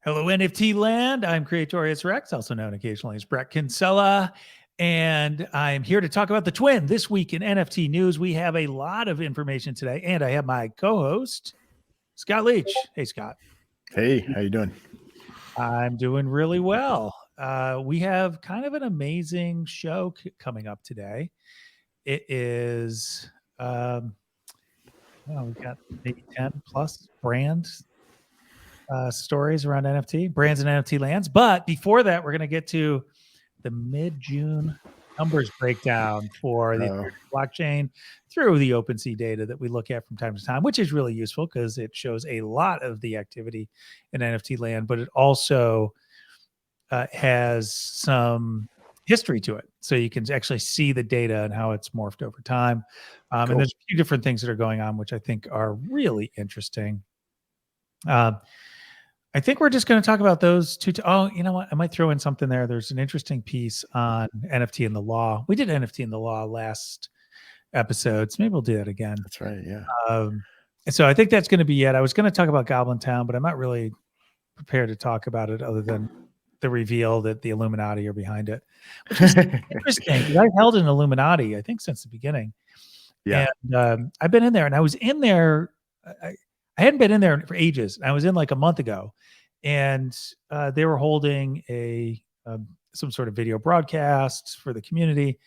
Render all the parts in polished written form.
Hello, NFT Land. I'm CreatoriousRex, also known occasionally as Brett Kinsella, and I'm here to talk about the TWINN. This week in NFT news, we have a lot of information today, and I have my co-host, Skot Leach. Hey, Scott. Hey, how you doing? I'm doing really well. We have kind of an amazing show coming up today. It is, we've got maybe 10 plus brands stories around NFT, brands and NFT lands. But before that, we're going to get to the mid-June numbers breakdown for the Ethereum blockchain through the OpenSea data that we look at from time to time, which is really useful because it shows a lot of the activity in NFT land, but it also has some history to it. So you can actually see the data and how it's morphed over time. Cool. And there's a few different things that are going on, which I think are really interesting. I think we're just going to talk about those two. Oh, you know what? I might throw in something there. There's an interesting piece on NFT and the law. We did NFT and the law last episode, so maybe we'll do that again. That's right, yeah. So I think that's going to be it. I was going to talk about Goblin Town, but I'm not really prepared to talk about it other than the reveal that the Illuminati are behind it, which is interesting. I've held an Illuminati, I think, since the beginning. Yeah. And I've been in there, and I was in there. I hadn't been in there for ages. I was in like a month ago, and they were holding some sort of video broadcast for the community.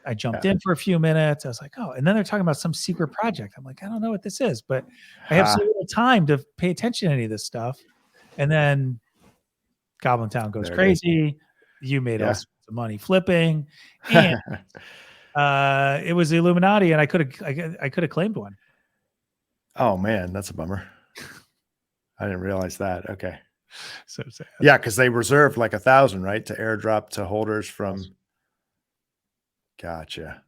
I jumped in for a few minutes. I was like, oh, and then they're talking about some secret project. I'm like, I don't know what this is, but I have so little time to pay attention to any of this stuff. And then Goblin Town goes crazy. You made all sorts of money flipping, and it was the Illuminati, and I could have claimed one. Oh man, that's a bummer. I didn't realize that. Okay. So sad. Yeah, because they reserved like 1,000, right, to airdrop to holders from. Gotcha.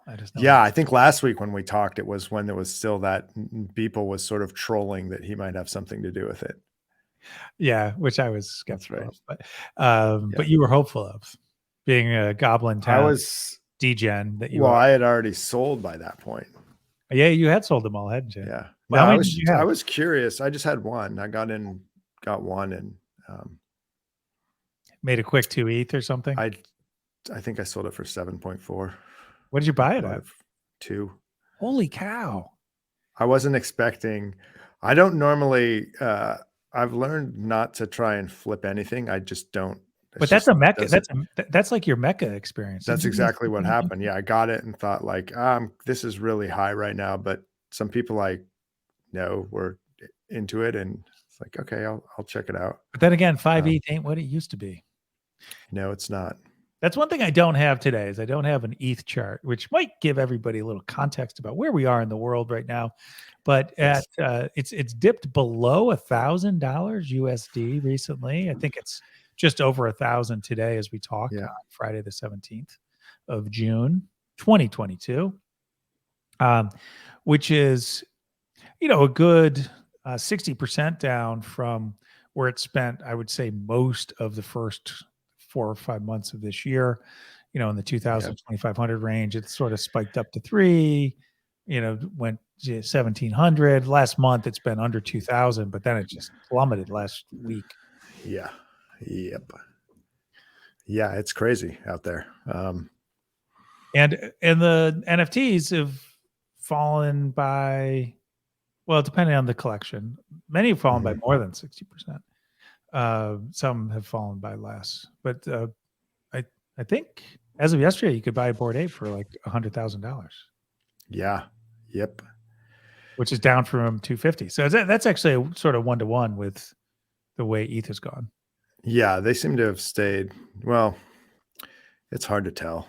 I think last week when we talked, it was when there was still that Beeple was sort of trolling that he might have something to do with it. Yeah, which I was skeptical of, but you were hopeful of being a Goblin Town. I was degen that you. Well, I had already sold by that point. Yeah, you had sold them all, hadn't you? Yeah. Well, I was curious. I just had one. I got one, and made a quick 2 ETH or something. I think I sold it for 7.4. What did you buy it at? 2. Holy cow! I wasn't expecting. I don't normally. I've learned not to try and flip anything. I just don't. But that's a mecca. That's like your mecca experience. That's exactly what happened. Yeah, I got it and thought like, this is really high right now. But some people I know were into it, and it's like, okay, I'll check it out. But then again, 5 ETH ain't what it used to be. No, it's not. That's one thing I don't have today is I don't have an ETH chart, which might give everybody a little context about where we are in the world right now. But it's dipped below $1,000 USD recently. I think it's just over 1,000 today as we talk on Friday the 17th of June, 2022, which is, a good 60% down from where it spent, I would say, most of the first 4 or 5 months of this year, in the 2,000, 2,500 range. It sort of spiked up to 3, went to 1,700. Last month, it's been under 2,000, but then it just plummeted last week. Yeah. Yep. Yeah, it's crazy out there. And the NFTs have fallen by, well, depending on the collection, many have fallen by more than 60%. Some have fallen by less, but I think as of yesterday, you could buy a Bored Ape for like $100,000. Yeah. Yep. Which is down from 250. So that's actually a sort of 1-to-1 with the way ETH has gone. Yeah, they seem to have stayed. Well, it's hard to tell.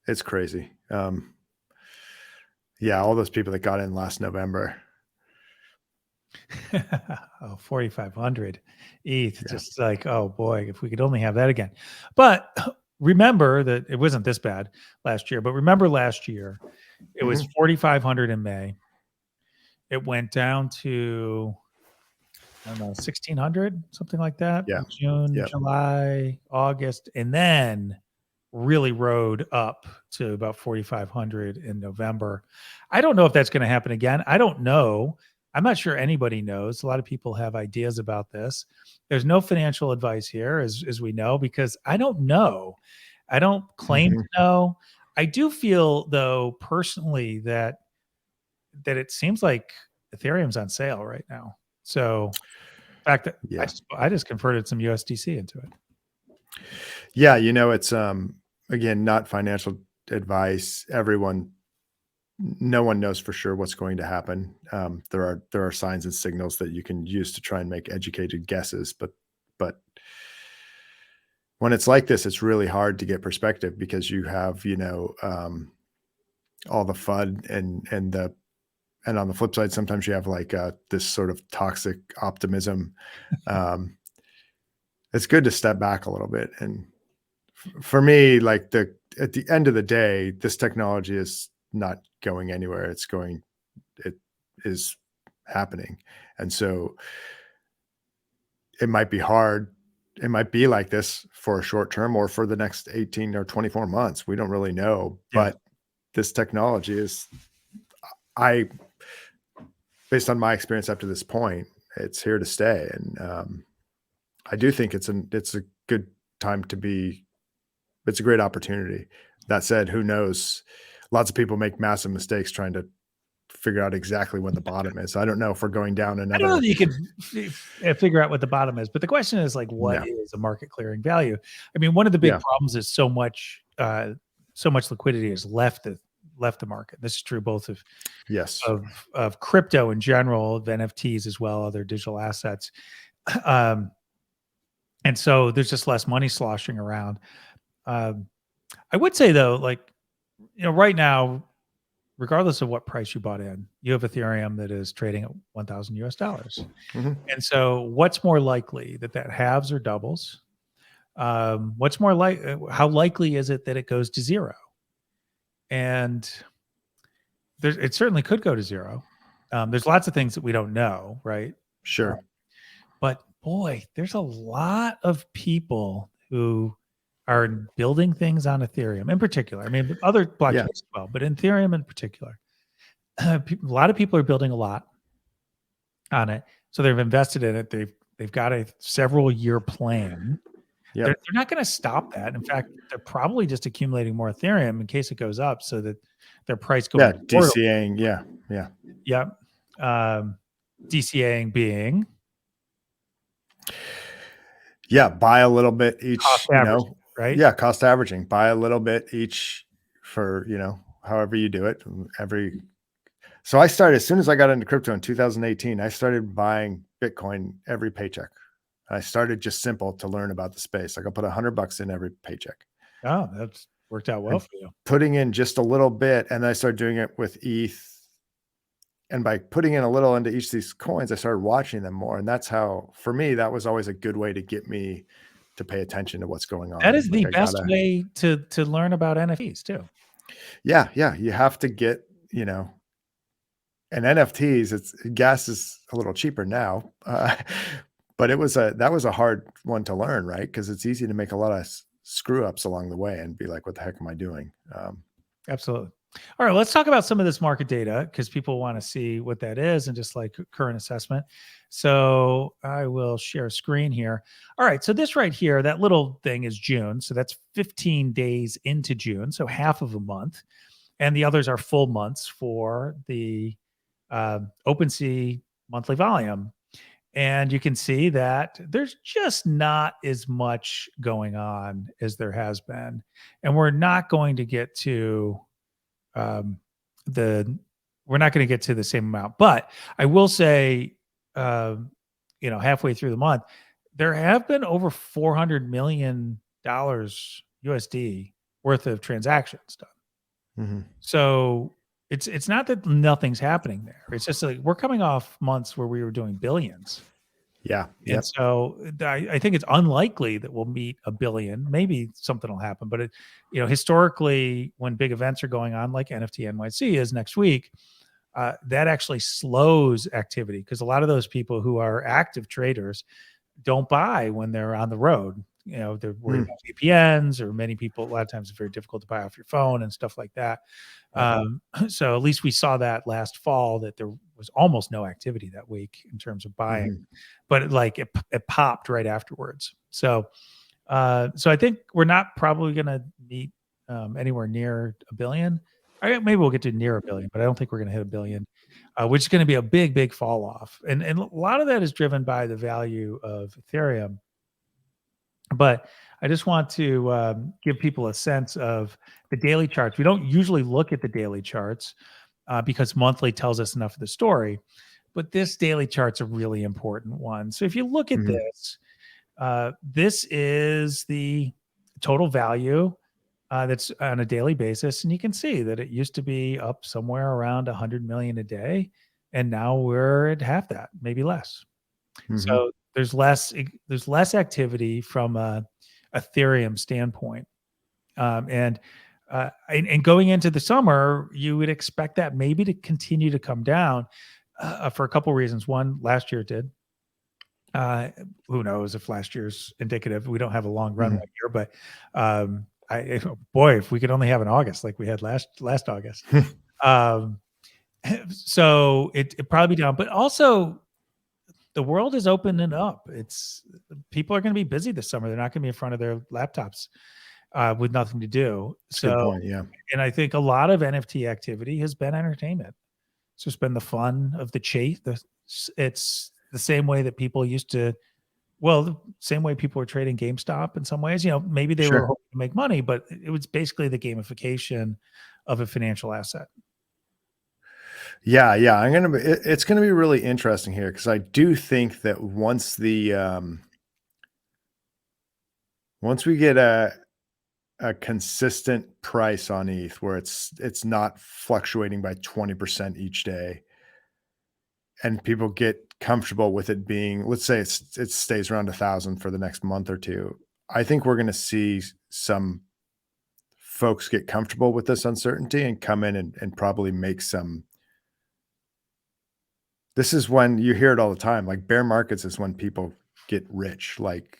It's crazy. Yeah, all those people that got in last November. 4,500 ETH. Just like, oh boy, if we could only have that again. But remember that it wasn't this bad last year. But remember last year, it was 4,500 in May. It went down to, I don't know, 1,600, something like that. Yeah. June, July, August, and then really rode up to about 4,500 in November. I don't know if that's going to happen again. I don't know. I'm not sure anybody knows. A lot of people have ideas about this. There's no financial advice here, as we know, because I don't know. I don't claim to know. I do feel, though, personally, that it seems like Ethereum's on sale right now. So, in fact, Yeah. I just converted some USDC into it. Yeah, it's again, not financial advice. No one knows for sure what's going to happen. There are signs and signals that you can use to try and make educated guesses, but when it's like this, it's really hard to get perspective because you have, all the FUD and on the flip side, sometimes you have like this sort of toxic optimism. It's good to step back a little bit. And for me, like at the end of the day, this technology is not going anywhere. It is happening. And so it might be hard. It might be like this for a short term or for the next 18 or 24 months. We don't really know, but this technology based on my experience up to this point, it's here to stay. And I do think it's a good time it's a great opportunity. That said, who knows? Lots of people make massive mistakes trying to figure out exactly when the bottom is. I don't know if we're going down another. I don't know that you can figure out what the bottom is, but the question is like, what is a market clearing value? I mean, one of the big problems is so much liquidity has left the market. This is true both of crypto in general, of NFTs as well, other digital assets. And so there's just less money sloshing around. I would say though, like, right now, regardless of what price you bought in, you have Ethereum that is trading at $1,000 US. And so what's more likely, that halves or doubles? How likely is it that it goes to zero? And it certainly could go to zero. There's lots of things that we don't know, right? Sure. But boy, there's a lot of people who are building things on Ethereum in particular. I mean, other blockchains as well, but in Ethereum in particular, a lot of people are building a lot on it. So they've invested in it. They've got a several year plan. They're not going to stop that. In fact, they're probably just accumulating more Ethereum in case it goes up, so that their price goes. DCAing. DCAing being buy a little bit each. Cost averaging, right? Yeah, cost averaging. Buy a little bit each for however you do it. So I started, as soon as I got into crypto in 2018, I started buying Bitcoin every paycheck. I started just simple to learn about the space. Like I'll put $100 in every paycheck. Oh, that's worked out well for you. Putting in just a little bit, and then I started doing it with ETH. And by putting in a little into each of these coins, I started watching them more. And that's how, for me, that was always a good way to get me to pay attention to what's going on. That is the best way to learn about NFTs too. Yeah. You have to get, and NFTs, gas is a little cheaper now. But that was a hard one to learn, right? Because it's easy to make a lot of screw ups along the way and be like, what the heck am I doing? Absolutely. All right, let's talk about some of this market data because people want to see what that is and just like current assessment. So I will share a screen here. All right, so this right here, that little thing is June. So that's 15 days into June, so half of a month. And the others are full months for the OpenSea monthly volume. And you can see that there's just not as much going on as there has been. And we're not going to get to the same amount. But I will say, halfway through the month, there have been over $400 million USD worth of transactions done. So it's not that nothing's happening there. It's just like we're coming off months where we were doing billions. And so I think it's unlikely that we'll meet a billion. Maybe something will happen, but historically, when big events are going on, like NFT NYC is next week, that actually slows activity because a lot of those people who are active traders don't buy when they're on the road. they're worried about VPNs, or many people, a lot of times it's very difficult to buy off your phone and stuff like that. So at least we saw that last fall, that there was almost no activity that week in terms of buying, but it popped right afterwards. So I think we're not probably going to meet anywhere near a billion. Maybe we'll get to near a billion, but I don't think we're going to hit a billion, which is going to be a big fall off. And a lot of that is driven by the value of Ethereum. But I just want to give people a sense of the daily charts. We don't usually look at the daily charts because monthly tells us enough of the story. But this daily chart's a really important one. So if you look at this, this is the total value that's on a daily basis. And you can see that it used to be up somewhere around 100 million a day. And now we're at half that, maybe less. So there's less activity from a Ethereum standpoint. And going into the summer, you would expect that maybe to continue to come down for a couple reasons. One, last year it did. Who knows if last year's indicative? We don't have a long runway here, but if we could only have an August like we had last August. So it probably be down, but also the world is opening up. People are going to be busy this summer. They're not going to be in front of their laptops with nothing to do. So, good point, yeah. And I think a lot of NFT activity has been entertainment. So it's been the fun of the chase. It's the same way that people used to. Well, the same way people were trading GameStop in some ways. Maybe they were hoping to make money, but it was basically the gamification of a financial asset. Yeah. It's gonna be really interesting here, because I do think that once we get a consistent price on ETH where it's not fluctuating by 20% each day, and people get comfortable with it being, let's say it stays around 1,000 for the next month or two, I think we're going to see some folks get comfortable with this uncertainty and come in and probably make some. This is when you hear it all the time. Like, bear markets is when people get rich. Like,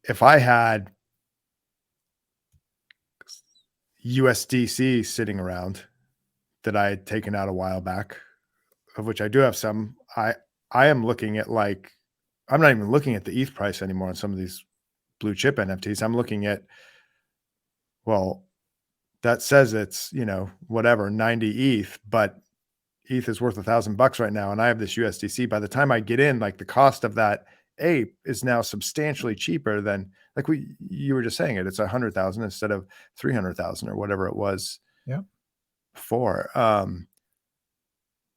if I had USDC sitting around that I had taken out a while back, of which I do have some, I am looking at, like, I'm not even looking at the ETH price anymore on some of these blue chip NFTs. I'm looking at, well, that says it's, whatever, 90 ETH, but ETH is worth $1,000 right now, and I have this USDC. By the time I get in, like, the cost of that ape is now substantially cheaper than, like, you were just saying it's 100,000 instead of 300,000 or whatever it was. Yeah. Before.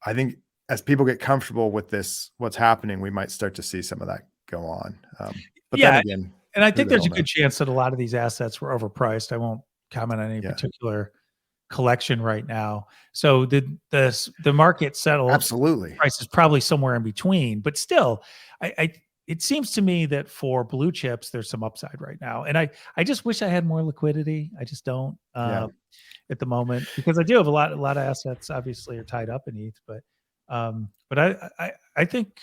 I think as people get comfortable with this, what's happening, we might start to see some of that go on. But then again, and I think there's a good chance that a lot of these assets were overpriced. I won't comment on any particular collection right now. So the market settled. Absolutely. Price is probably somewhere in between, but still, it seems to me that for blue chips, there's some upside right now. And I just wish I had more liquidity. I just don't at the moment, because I do have a lot of assets obviously are tied up in ETH, but I think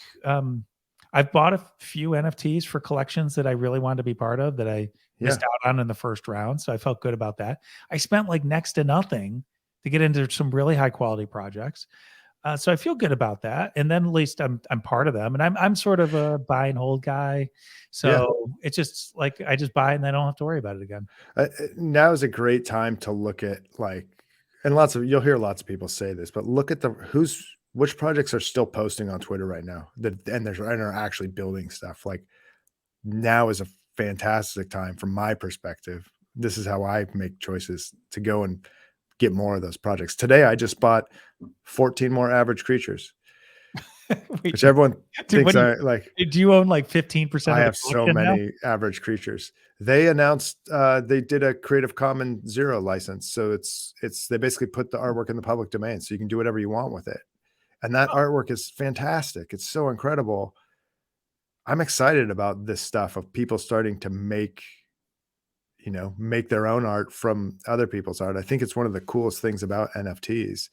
I've bought a few NFTs for collections that I really wanted to be part of that I missed out on in the first round. So I felt good about that. I spent like next to nothing to get into some really high quality projects. So I feel good about that. And then at least I'm part of them, and I'm sort of a buy and hold guy. So it's just like, I just buy and then I don't have to worry about it again. Now is a great time to look at, like, and you'll hear lots of people say this, but look at which projects are still posting on Twitter right now and are actually building stuff. Like, now is a fantastic time from my perspective. This is how I make choices to go and get more of those projects. Today, I just bought 14 more average creatures, which everyone thinks I like. Do you own like 15%? I have so many average creatures. They announced they did a Creative Commons 0 license. So they basically put the artwork in the public domain, so you can do whatever you want with it. And that artwork is fantastic. It's so incredible. I'm excited about this stuff of people starting to make their own art from other people's art. I think it's one of the coolest things about NFTs.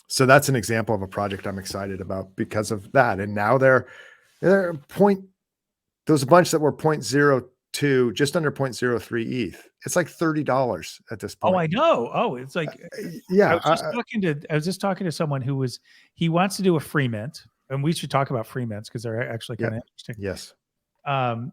So that's an example of a project I'm excited about because of that. And now they're there was a bunch that were 0.02, just under 0.03 ETH. It's like $30 at this Oh, point. I know. Oh, it's like Yeah, I was just talking to someone he wants to do a free mint, and we should talk about free mints because they're actually kind of interesting. yes,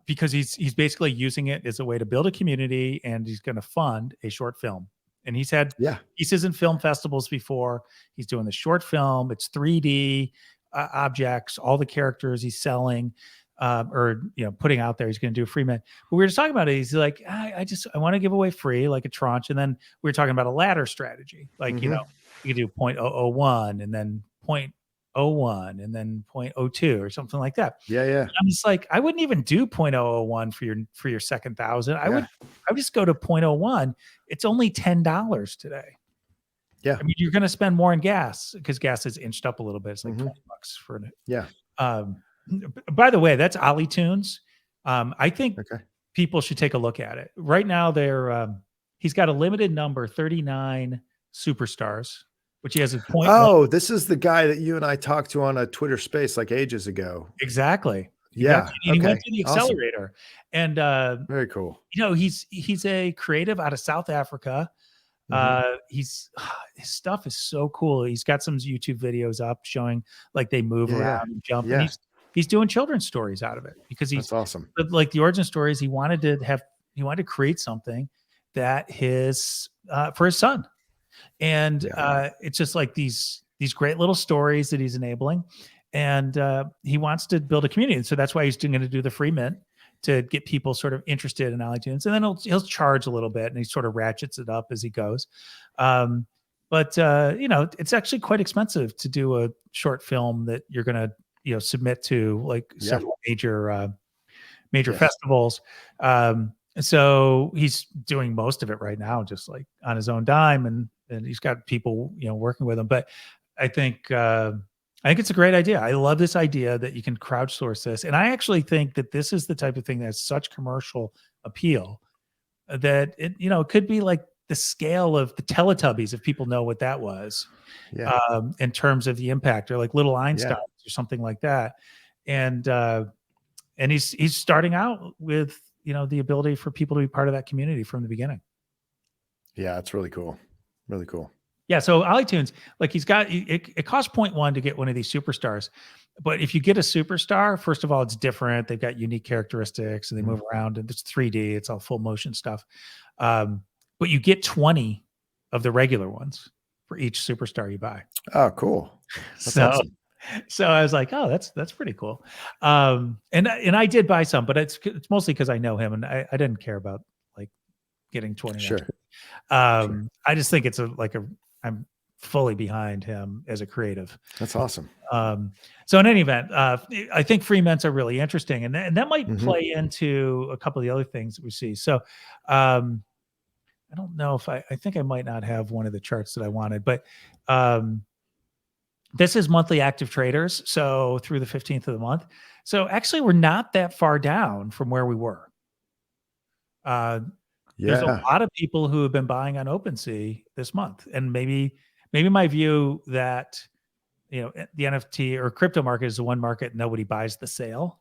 because he's basically using it as a way to build a community, and he's going to fund a short film. And he's had pieces in film festivals before. He's doing the short film. It's 3D objects, all the characters he's selling, or putting out there. He's going to do a free mint. But we were just talking about it. He's like, I want to give away free, like a tranche. And then we were talking about a ladder strategy, like you could do 0.001 and then 0.01 and then 0.02 or something like that. Yeah. I'm just like, I wouldn't even do 0.001 for your second 1,000. I would just go to 0.01. It's only $10 today. Yeah. I mean, you're going to spend more in gas because gas has inched up a little bit. It's like $20 for it. Yeah. By the way, that's Ollie Tunes. I think people should take a look at it. Right now, he's got a limited number, 39 superstars, which he has a point. Oh, this is the guy that you and I talked to on a Twitter space like ages ago. Exactly. He went to the accelerator. Awesome. And very cool. He's a creative out of South Africa. His stuff is so cool. He's got some YouTube videos up showing like they move around and jump. And he's doing children's stories out of it because that's awesome. Like the origin stories, he wanted to create something that for his son. And it's just like these great little stories that he's enabling. And he wants to build a community. And so that's why he's going to do the free mint to get people sort of interested in Ollie Tunes. And then he'll charge a little bit, and he sort of ratchets it up as he goes. But it's actually quite expensive to do a short film that you're going to submit to like several major festivals. So he's doing most of it right now, just like on his own dime, and he's got people working with him. But I think it's a great idea. I love this idea that you can crowdsource this, and I actually think that this is the type of thing that has such commercial appeal that it could be like the scale of the Teletubbies, if people know what that was, in terms of the impact, or like Little Einstein or something like that. And he's starting out with the ability for people to be part of that community from the beginning. Yeah, it's really cool. Really cool. Yeah, so Ollie Tunes, like he's got it costs 0.1 to get one of these superstars. But if you get a superstar, first of all, it's different. They've got unique characteristics and they move around, and it's 3D, it's all full motion stuff. But you get 20 of the regular ones for each superstar you buy. Oh, cool. That's awesome. So I was like, oh, that's pretty cool. And I did buy some, but it's mostly because I know him, and I didn't care about like getting 20. Sure. I just think I'm fully behind him as a creative. That's awesome. So in any event, I think free mints are really interesting, and that might play into a couple of the other things that we see. So I don't know if I think I might not have one of the charts that I wanted, but this is monthly active traders. So through the 15th of the month. So actually we're not that far down from where we were. There's a lot of people who have been buying on OpenSea this month. And maybe my view that, the NFT or crypto market is the one market nobody buys the sale,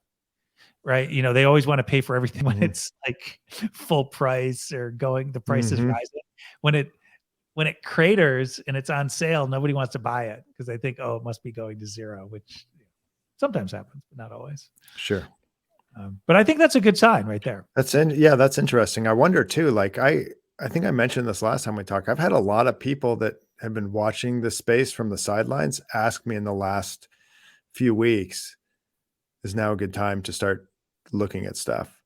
right? They always want to pay for everything when it's like full price or the price is rising. When it craters and it's on sale, nobody wants to buy it because they think, oh, it must be going to zero, which sometimes happens, but not always. Sure. But I think that's a good sign right there. That's interesting. I wonder too, like I think I mentioned this last time we talked. I've had a lot of people that have been watching the space from the sidelines ask me in the last few weeks, is now a good time to start looking at stuff?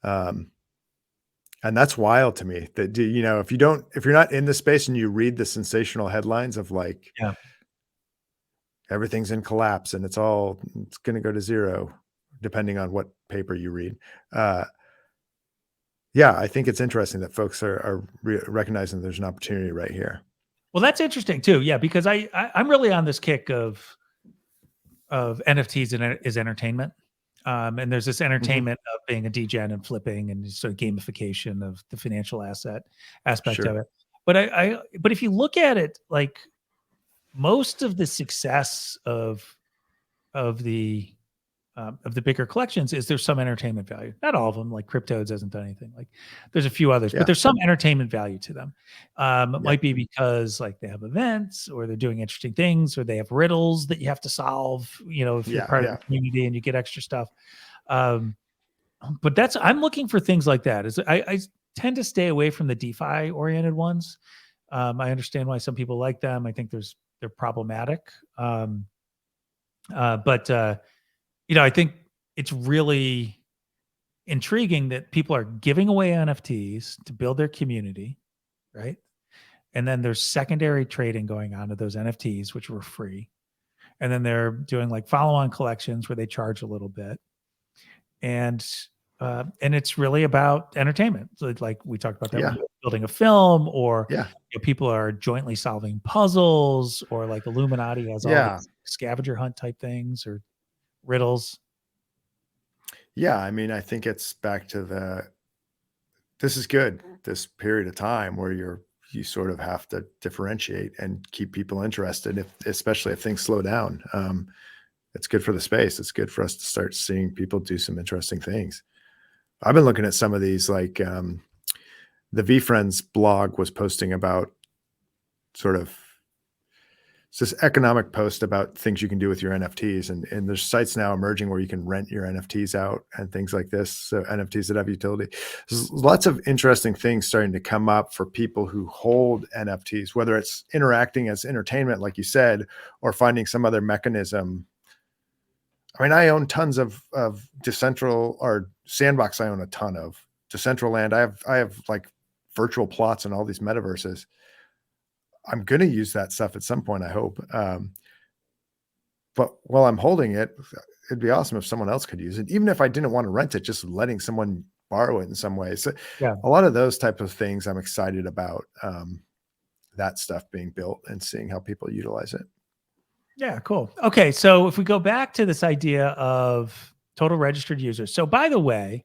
And that's wild to me that, if you're not in the space and you read the sensational headlines of like, everything's in collapse and it's going to go to zero, depending on what paper you read. I think it's interesting that folks are recognizing there's an opportunity right here. Well, that's interesting too. Yeah, because I'm really on this kick of NFTs as entertainment. And there's this entertainment of being a degen and flipping and sort of gamification of the financial aspect of it. But if you look at it, like most of the success of the of the bigger collections is there's some entertainment value. Not all of them, like Cryptodes hasn't done anything. Like there's a few others, but there's some entertainment value to them. It might be because like they have events or they're doing interesting things or they have riddles that you have to solve, if you're part of the community and you get extra stuff. But I'm looking for things like that. I tend to stay away from the DeFi oriented ones. I understand why some people like them. I think they're problematic. But I think it's really intriguing that people are giving away NFTs to build their community, right? And then there's secondary trading going on of those NFTs, which were free. And then they're doing like follow-on collections where they charge a little bit. And it's really about entertainment. So like we talked about that, building a film, or people are jointly solving puzzles, or like Illuminati has all these scavenger hunt type things or riddles. Yeah, I mean, I think it's back to this is good, this period of time where you sort of have to differentiate and keep people interested, especially if things slow down. It's good for the space. It's good for us to start seeing people do some interesting things. I've been looking at some of these, like the VFriends blog was posting about it's this economic post about things you can do with your NFTs. And there's sites now emerging where you can rent your NFTs out and things like this. So NFTs that have utility. There's lots of interesting things starting to come up for people who hold NFTs, whether it's interacting as entertainment, like you said, or finding some other mechanism. I mean, I own tons of Decentral or Sandbox. I own a ton of Decentraland. I have like virtual plots in all these metaverses. I'm going to use that stuff at some point, I hope. But while I'm holding it, it'd be awesome if someone else could use it. Even if I didn't want to rent it, just letting someone borrow it in some way. So a lot of those type of things I'm excited about, that stuff being built and seeing how people utilize it. Yeah, cool. Okay, so if we go back to this idea of total registered users. So by the way,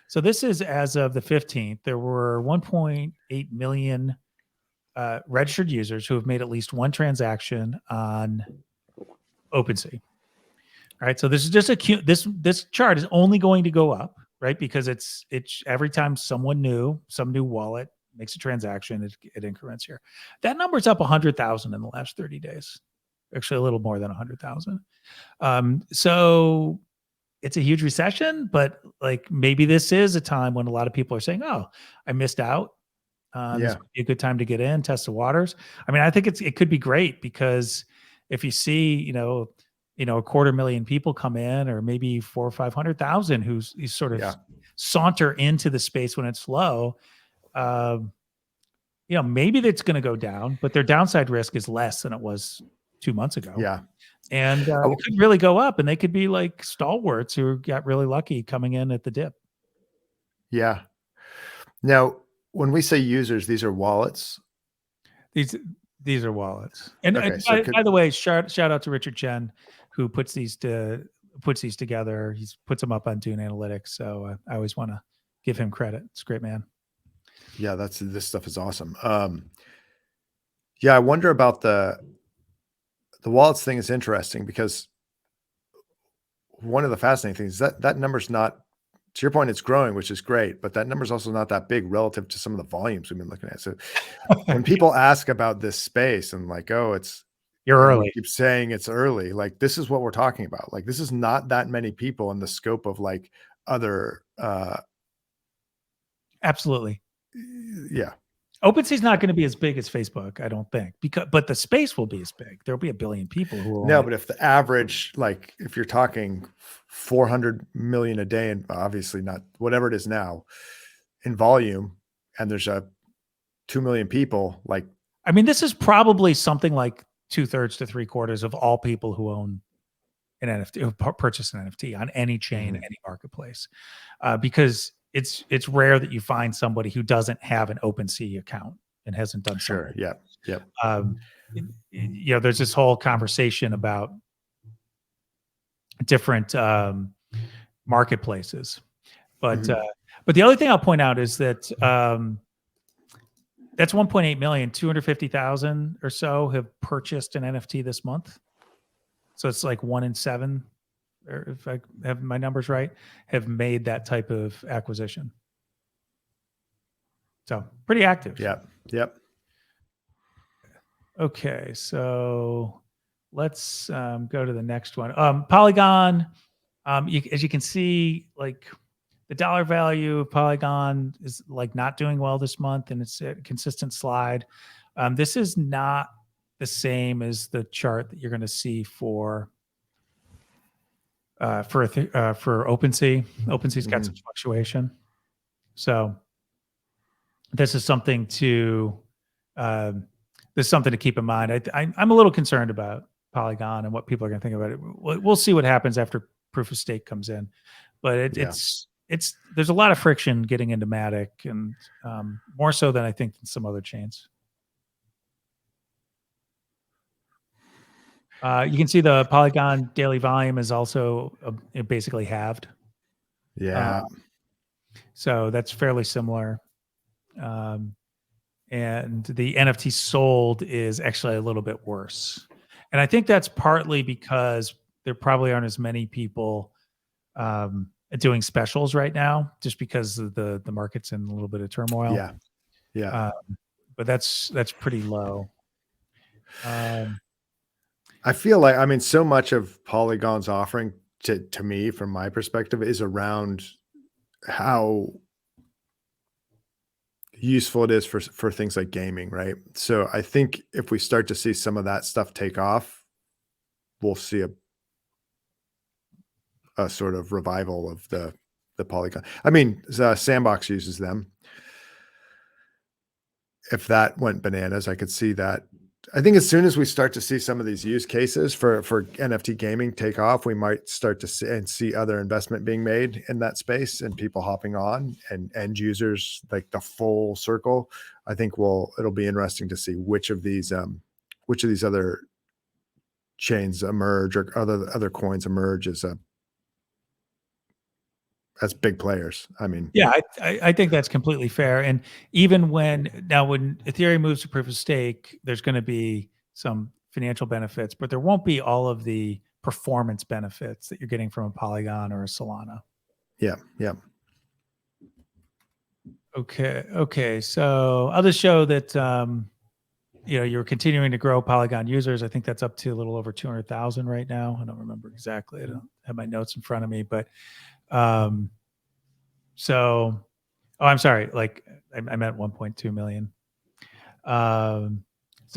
so this is as of the 15th, there were 1.8 million registered users who have made at least one transaction on OpenSea. All right, so this is just this chart is only going to go up, right? Because it's every time some new wallet makes a transaction, it increments here. That number's up 100,000 in the last 30 days. Actually, a little more than 100,000. So it's a huge recession, but like maybe this is a time when a lot of people are saying, "Oh, I missed out. This would be a good time to get in, test the waters." I mean, I think it could be great, because if you see, a 250,000 people come in, or maybe 400,000 or 500,000 who sort of saunter into the space when it's low, maybe that's going to go down, but their downside risk is less than it was 2 months ago. Yeah. And it could really go up, and they could be like stalwarts who got really lucky coming in at the dip. Yeah. Now, when we say users, these are wallets. These are wallets. And, by the way, shout out to Richard Chen, who puts these together. He puts them up on TWINN Analytics. So I always want to give him credit. It's a great man. Yeah, this stuff is awesome. I wonder about the wallets thing is interesting, because one of the fascinating things is that number's not, to your point, it's growing, which is great, but that number's also not that big relative to some of the volumes we've been looking at. So when people ask about this space and like, oh, you're early, keep saying it's early, like this is what we're talking about. Like this is not that many people in the scope of like other absolutely. Yeah. OpenSea is not going to be as big as Facebook, I don't think, but the space will be as big. There'll be 1 billion people who will. No, but if the average, like if you're talking 400 million a day, and obviously not whatever it is now in volume, and there's 2 million people, like, I mean, this is probably something like 2/3 to 3/4 of all people who own an NFT, who purchase an NFT on any chain, any marketplace, because it's rare that you find somebody who doesn't have an OpenSea account and hasn't done sure. Yeah. There's this whole conversation about different marketplaces, but the other thing I'll point out is that that's 1.8 million, 250,000 or so have purchased an NFT this month. So it's like 1 in 7 or if I have my numbers right, have made that type of acquisition. So pretty active. Yep. Yep. Okay, so let's go to the next one. Polygon. As you can see, like the dollar value of Polygon is like not doing well this month, and it's a consistent slide. This is not the same as the chart that you're going to see for OpenSea. OpenSea's got some fluctuation, so this is something to keep in mind. I'm a little concerned about Polygon and what people are going to think about it. We'll see what happens after proof of stake comes in, but it's there's a lot of friction getting into Matic, and more so than I think than some other chains. You can see the Polygon daily volume is also basically halved. Yeah. So that's fairly similar. And the NFT sold is actually a little bit worse. And I think that's partly because there probably aren't as many people doing specials right now, just because of the market's in a little bit of turmoil. Yeah. Yeah. But that's pretty low. I feel like, I mean, so much of Polygon's offering to me, from my perspective, is around how useful it is for things like gaming, right? So I think if we start to see some of that stuff take off, we'll see a sort of revival of the Polygon. I mean, Sandbox uses them. If that went bananas, I could see that. I think as soon as we start to see some of these use cases for NFT gaming take off, we might start to see other investment being made in that space, and people hopping on, and end users, like the full circle. I think it'll be interesting to see which of these other chains emerge, or other coins emerge as big players. I mean, yeah, I think that's completely fair. And even when Ethereum moves to proof of stake, there's going to be some financial benefits, but there won't be all of the performance benefits that you're getting from a Polygon or a Solana. Yeah. Yeah. Okay. So I'll just show that you're continuing to grow Polygon users. I think that's up to a little over 200,000 right now. I don't remember exactly. I don't have my notes in front of me, but I'm sorry. Like I meant 1.2 million. So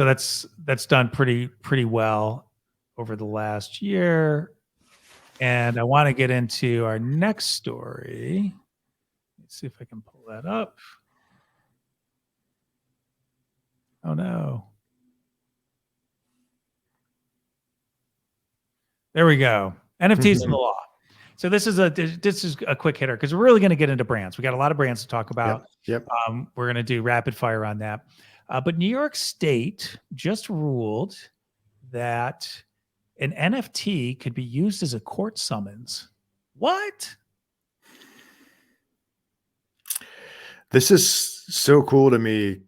that's done pretty well over the last year. And I want to get into our next story. Let's see if I can pull that up. Oh no. There we go. NFTs in the law. So this is a quick hitter, because we're really going to get into brands. We got a lot of brands to talk about. Yep. We're going to do rapid fire on that. But New York State just ruled that an NFT could be used as a court summons. What? This is so cool to me,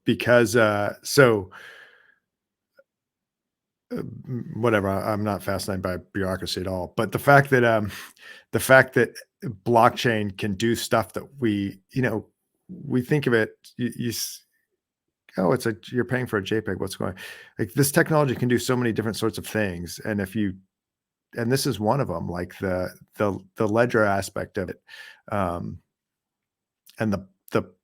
because whatever, I'm not fascinated by bureaucracy at all, but the fact that blockchain can do stuff that we think of it, you're paying for a JPEG, what's going on? Like, this technology can do so many different sorts of things, and this is one of them, like the ledger aspect of it, and the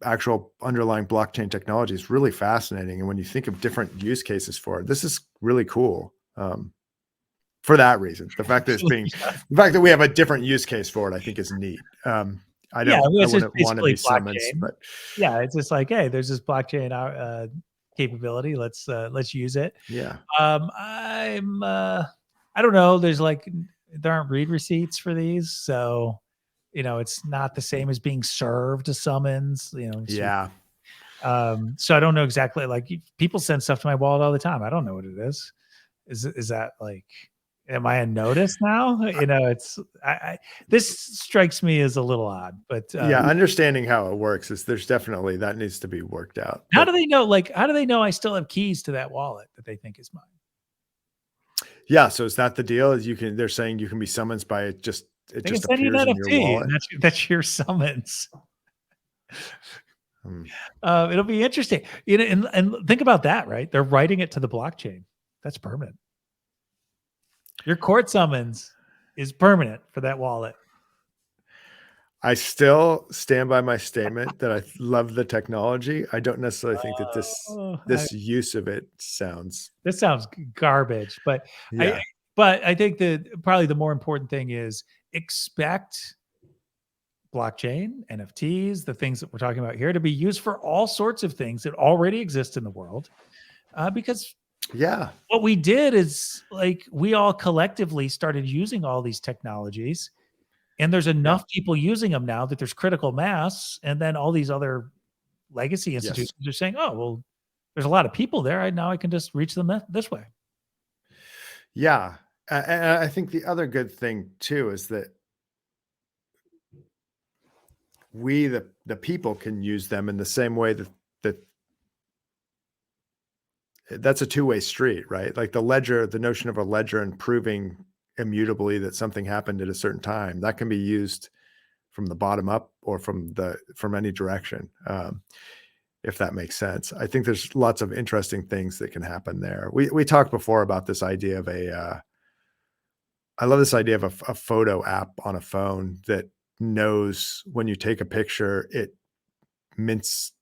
actual underlying blockchain technology is really fascinating. And when you think of different use cases for it, this is really cool. For that reason, the fact that the fact that we have a different use case for it, I think is neat. I wouldn't want to be summoned, but yeah, it's just like, hey, there's this blockchain capability. Let's use it. Yeah. I don't know. There aren't read receipts for these, so it's not the same as being served a summons. Yeah. So I don't know exactly. Like, people send stuff to my wallet all the time. I don't know what it is. Is that like? Am I on notice now? This strikes me as a little odd, but yeah, understanding how it works is definitely that needs to be worked out. How do they know? Like, how do they know I still have keys to that wallet that they think is mine? Yeah. So is that the deal? Is they're saying you can be summoned by it just They can send you an appears in your NFT, wallet. and that's your summons. It'll be interesting. And think about that, right? They're writing it to the blockchain. That's permanent. Your court summons is permanent for that wallet. I still stand by my statement that I love the technology. I don't necessarily think that this use of it sounds. This sounds garbage, but Yeah. I think that probably the more important thing is expect blockchain, NFTs, the things that we're talking about here, to be used for all sorts of things that already exist in the world. Because what we did is like we all collectively started using all these technologies, and there's enough people using them now that there's critical mass, and then all these other legacy institutions are saying, oh, well, there's a lot of people there. Now I can just reach them this way. Yeah. And I think the other good thing too is that we, the people, can use them in the same way that that's a two-way street, right? Like the notion of a ledger and proving immutably that something happened at a certain time, that can be used from the bottom up or from any direction. If that makes sense. I think there's lots of interesting things that can happen there. We talked before about this idea of I love this idea of a photo app on a phone that knows when you take a picture, it mints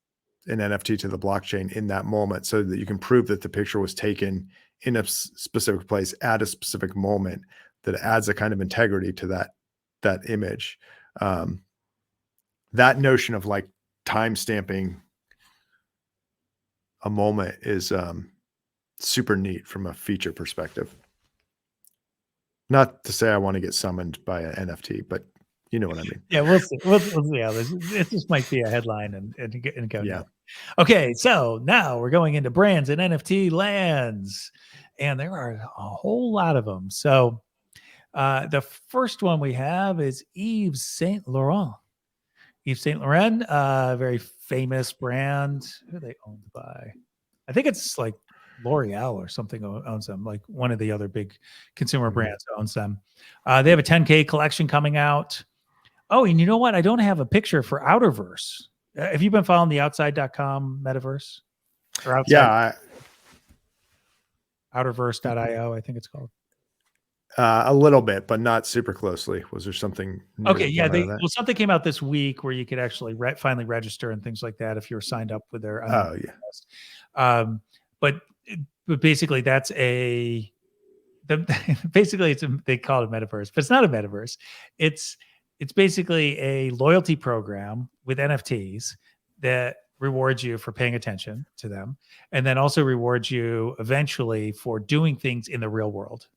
an NFT to the blockchain in that moment so that you can prove that the picture was taken in a specific place at a specific moment. That adds a kind of integrity to that image. That notion of like time stamping a moment is super neat from a feature perspective. Not to say I want to get summoned by an NFT, but you know what I mean. Yeah, we'll see. We'll see how this just might be a headline and go. Yeah. Okay, so now we're going into brands and NFT lands, and there are a whole lot of them. So the first one we have is Yves Saint Laurent. Yves Saint Laurent, very famous brand. Who are they owned by? I think it's like L'Oreal or something owns them, like one of the other big consumer brands owns them. They have a 10K collection coming out. Oh, and you know what? I don't have a picture for Outerverse. Have you been following the outside.com metaverse? Or outside? Yeah. Outerverse.io, I think it's called. A little bit, but not super closely. Was there something? Okay, yeah. Something came out this week where you could actually finally register and things like that if you were signed up with their. But basically, that's basically they call it a metaverse, but it's not a metaverse. It's basically a loyalty program with NFTs that rewards you for paying attention to them, and then also rewards you eventually for doing things in the real world.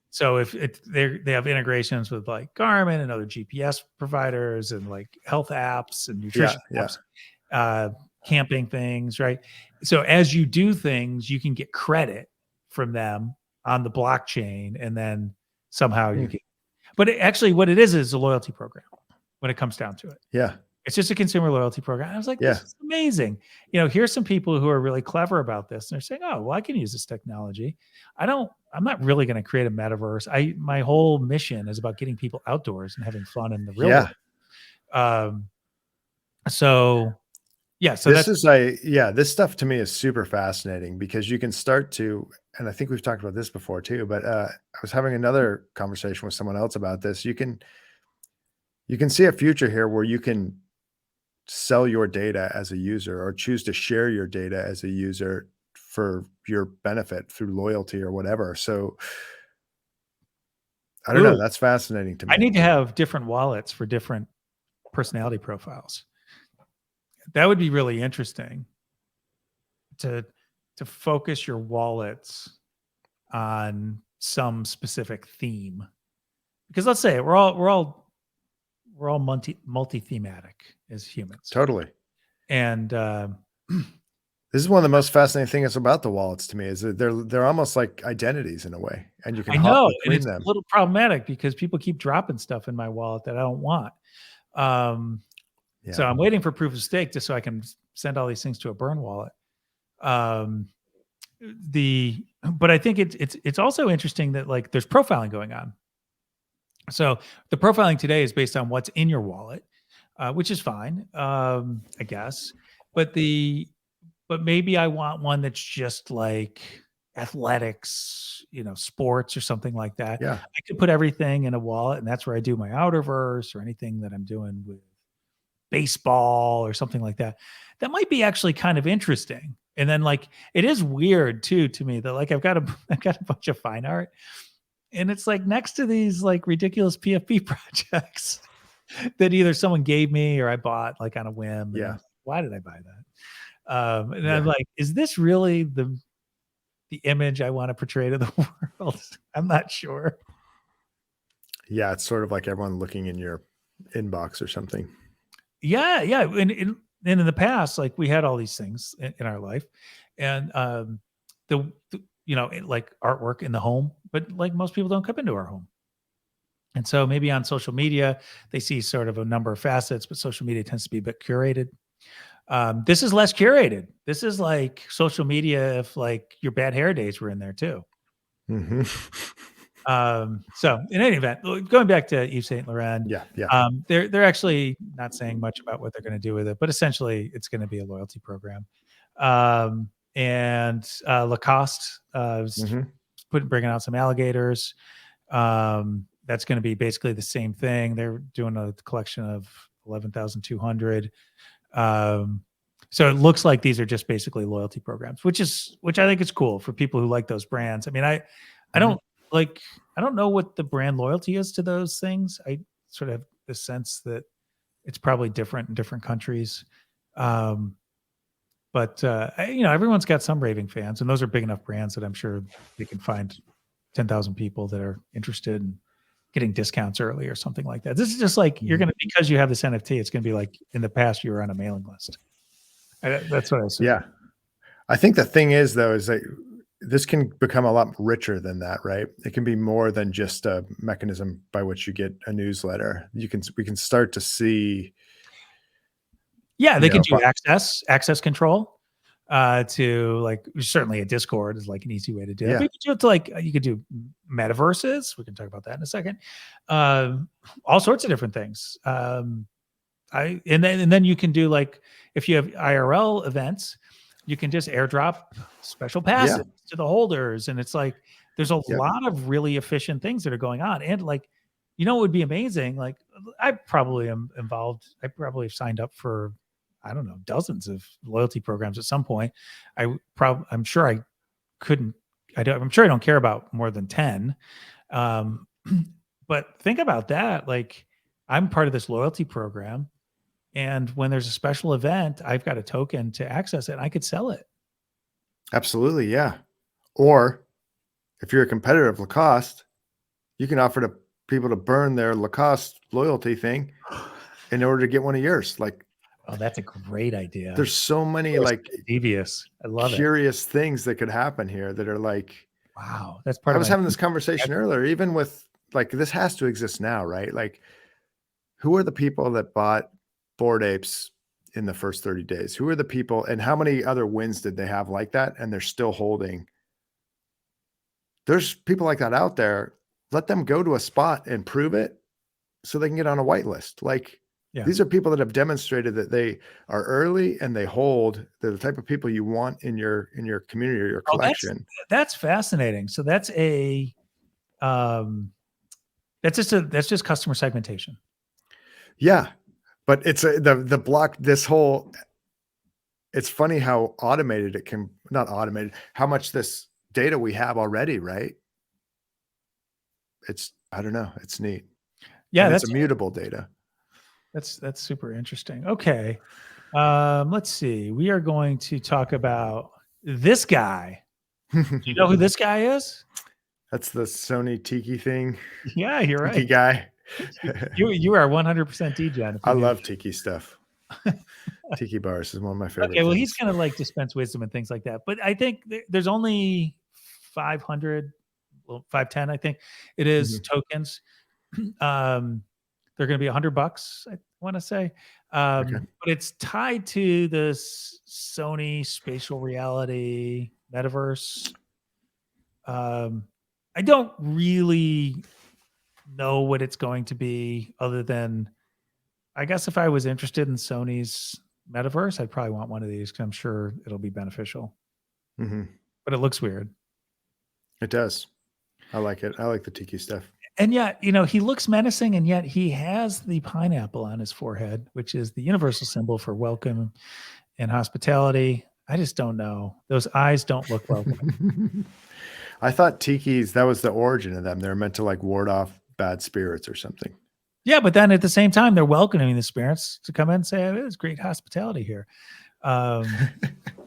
So if they have integrations with like Garmin and other GPS providers and like health apps and nutrition apps, camping things, right? So as you do things, you can get credit from them on the blockchain, and then somehow you get. But actually, what it is a loyalty program when it comes down to it. Yeah. It's just a consumer loyalty program. I was like, this is amazing. Here's some people who are really clever about this. And they're saying, oh, well, I can use this technology. I'm not really going to create a metaverse. My whole mission is about getting people outdoors and having fun in the real world. So this stuff to me is super fascinating because you can start to, and I think we've talked about this before too, but I was having another conversation with someone else about this. You can see a future here where you can sell your data as a user or choose to share your data as a user for your benefit through loyalty or whatever. So I don't know. That's fascinating to me. I need to have different wallets for different personality profiles. That would be really interesting to focus your wallets on some specific theme. Because let's say we're all multi-thematic as humans. Totally. And this is one of the most fascinating things about the wallets to me is that they're almost like identities in a way, and you can hop between them. It's a little problematic because people keep dropping stuff in my wallet that I don't want. So I'm waiting for proof of stake just so I can send all these things to a burn wallet. But I think it's also interesting that like there's profiling going on. So the profiling today is based on what's in your wallet, which is fine, I guess. But maybe I want one that's just like athletics, sports or something like that. Yeah. I could put everything in a wallet, and that's where I do my outerverse or anything that I'm doing with baseball or something like that. That might be actually kind of interesting. And then like it is weird too to me that like I've got a bunch of fine art, and it's like next to these like ridiculous PFP projects that either someone gave me or I bought like on a whim. Yeah. And why did I buy that? And Yeah. I'm like, is this really the image I want to portray to the world? I'm not sure. Yeah. It's sort of like everyone looking in your inbox or something. Yeah, yeah. And in the past, like we had all these things in our life, and like artwork in the home, but like most people don't come into our home. And so maybe on social media, they see sort of a number of facets, but social media tends to be a bit curated. This is less curated. This is like social media if like your bad hair days were in there too. Mm-hmm. So in any event, going back to Yves Saint Laurent, Yeah. Yeah. they're actually not saying much about what they're going to do with it, but essentially it's going to be a loyalty program. And Lacoste is bringing out some alligators. That's going to be basically the same thing. They're doing a collection of 11,200. So it looks like these are just basically loyalty programs, which I think is cool for people who like those brands. I mean, I don't know what the brand loyalty is to those things. I sort of have the sense that it's probably different in different countries. But everyone's got some raving fans, and those are big enough brands that I'm sure they can find 10,000 people that are interested in getting discounts early or something like that. This is just like you're gonna, because you have this NFT, it's gonna be like in the past you were on a mailing list. That's what I see. Yeah. I think the thing is though, is that this can become a lot richer than that, right? It can be more than just a mechanism by which you get a newsletter. We can start to see. Yeah, they can do access control to like, certainly a Discord is like an easy way to do it. But you could do it to like, you could do metaverses. We can talk about that in a second. All sorts of different things. And then you can do like, if you have IRL events, you can just airdrop special passes to the holders. And it's like, there's a lot of really efficient things that are going on. And like, it would be amazing. Like I probably am involved. I probably have signed up for, I don't know, dozens of loyalty programs at some point. I'm sure I couldn't, I'm sure I don't care about more than 10. But think about that. Like I'm part of this loyalty program. And when there's a special event, I've got a token to access it and I could sell it. Absolutely. Yeah. Or if you're a competitor of Lacoste, you can offer to people to burn their Lacoste loyalty thing in order to get one of yours. Like, oh, that's a great idea. There's so many like devious, I love curious things that could happen here that are like, wow, that's part I of was having this conversation earlier, even with like, this has to exist now, right? Like, who are the people that bought Bored Apes in the first 30 days? Who are the people, and how many other wins did they have like that? And they're still holding. There's people like that out there. Let them go to a spot and prove it so they can get on a whitelist. Like, these are people that have demonstrated that they are early and they hold. They're the type of people you want in your community or your collection. That's fascinating. So that's that's just customer segmentation. Yeah. But it's the block, this whole, it's funny how automated it can, not automated, how much this data we have already, right? It's, I don't know. It's neat. Yeah. And that's immutable data. That's super interesting. Okay. Let's see. We are going to talk about this guy. Do you know who this guy is? That's the Sony Tiki thing. Yeah, you're right. Tiki guy. You are 100% degen. I love Tiki stuff. Tiki bars is one of my favorite. Okay, well, he's going to like dispense wisdom and things like that. But I think there's only 500, well, 510, I think it is tokens. They're going to be $100, I want to say. But it's tied to this Sony spatial reality metaverse I don't really know what it's going to be, other than, I guess, if I was interested in Sony's Metaverse, I'd probably want one of these, because I'm sure it'll be beneficial. Hmm. But it looks weird. It does. I like it. I like the tiki stuff. And yet, he looks menacing, and yet he has the pineapple on his forehead, which is the universal symbol for welcome and hospitality. I just don't know. Those eyes don't look welcoming. I thought tikis, that was the origin of them. They're meant to like ward off bad spirits or something. Yeah, but then at the same time, they're welcoming the spirits to come in and say, "It is great hospitality here." I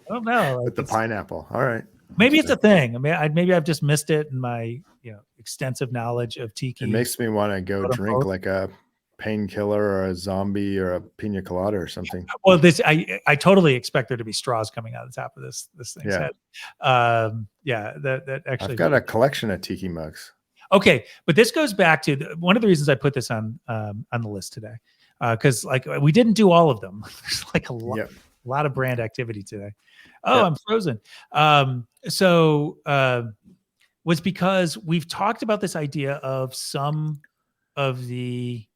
don't know. With the pineapple. All right. Maybe it's a thing. I mean, maybe I've just missed it in my extensive knowledge of tiki. It makes me want to go quote drink unquote. like a painkiller or a zombie or a pina colada or something. Well, I totally expect there to be straws coming out of the top of this thing's head. Yeah, that actually. I've got a collection of tiki mugs. Okay, but this goes back to one of the reasons I put this on the list today, because like we didn't do all of them. There's like a lot of brand activity today. Oh, I'm frozen. Was because we've talked about this idea of some of the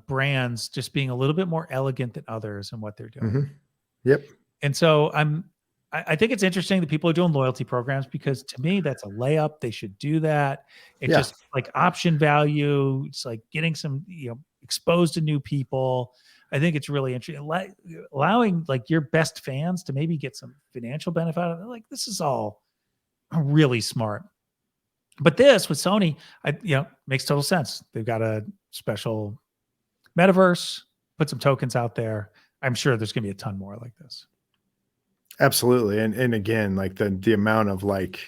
brands just being a little bit more elegant than others in what they're doing. Mm-hmm. Yep. And so I think it's interesting that people are doing loyalty programs, because to me, that's a layup. They should do that. It's just like option value. It's like getting some, exposed to new people. I think it's really interesting. Allowing like your best fans to maybe get some financial benefit out of it. Like, this is all really smart. But this with Sony, makes total sense. They've got a special Metaverse, put some tokens out there. I'm sure there's going to be a ton more like this. Absolutely. And again, like the amount of like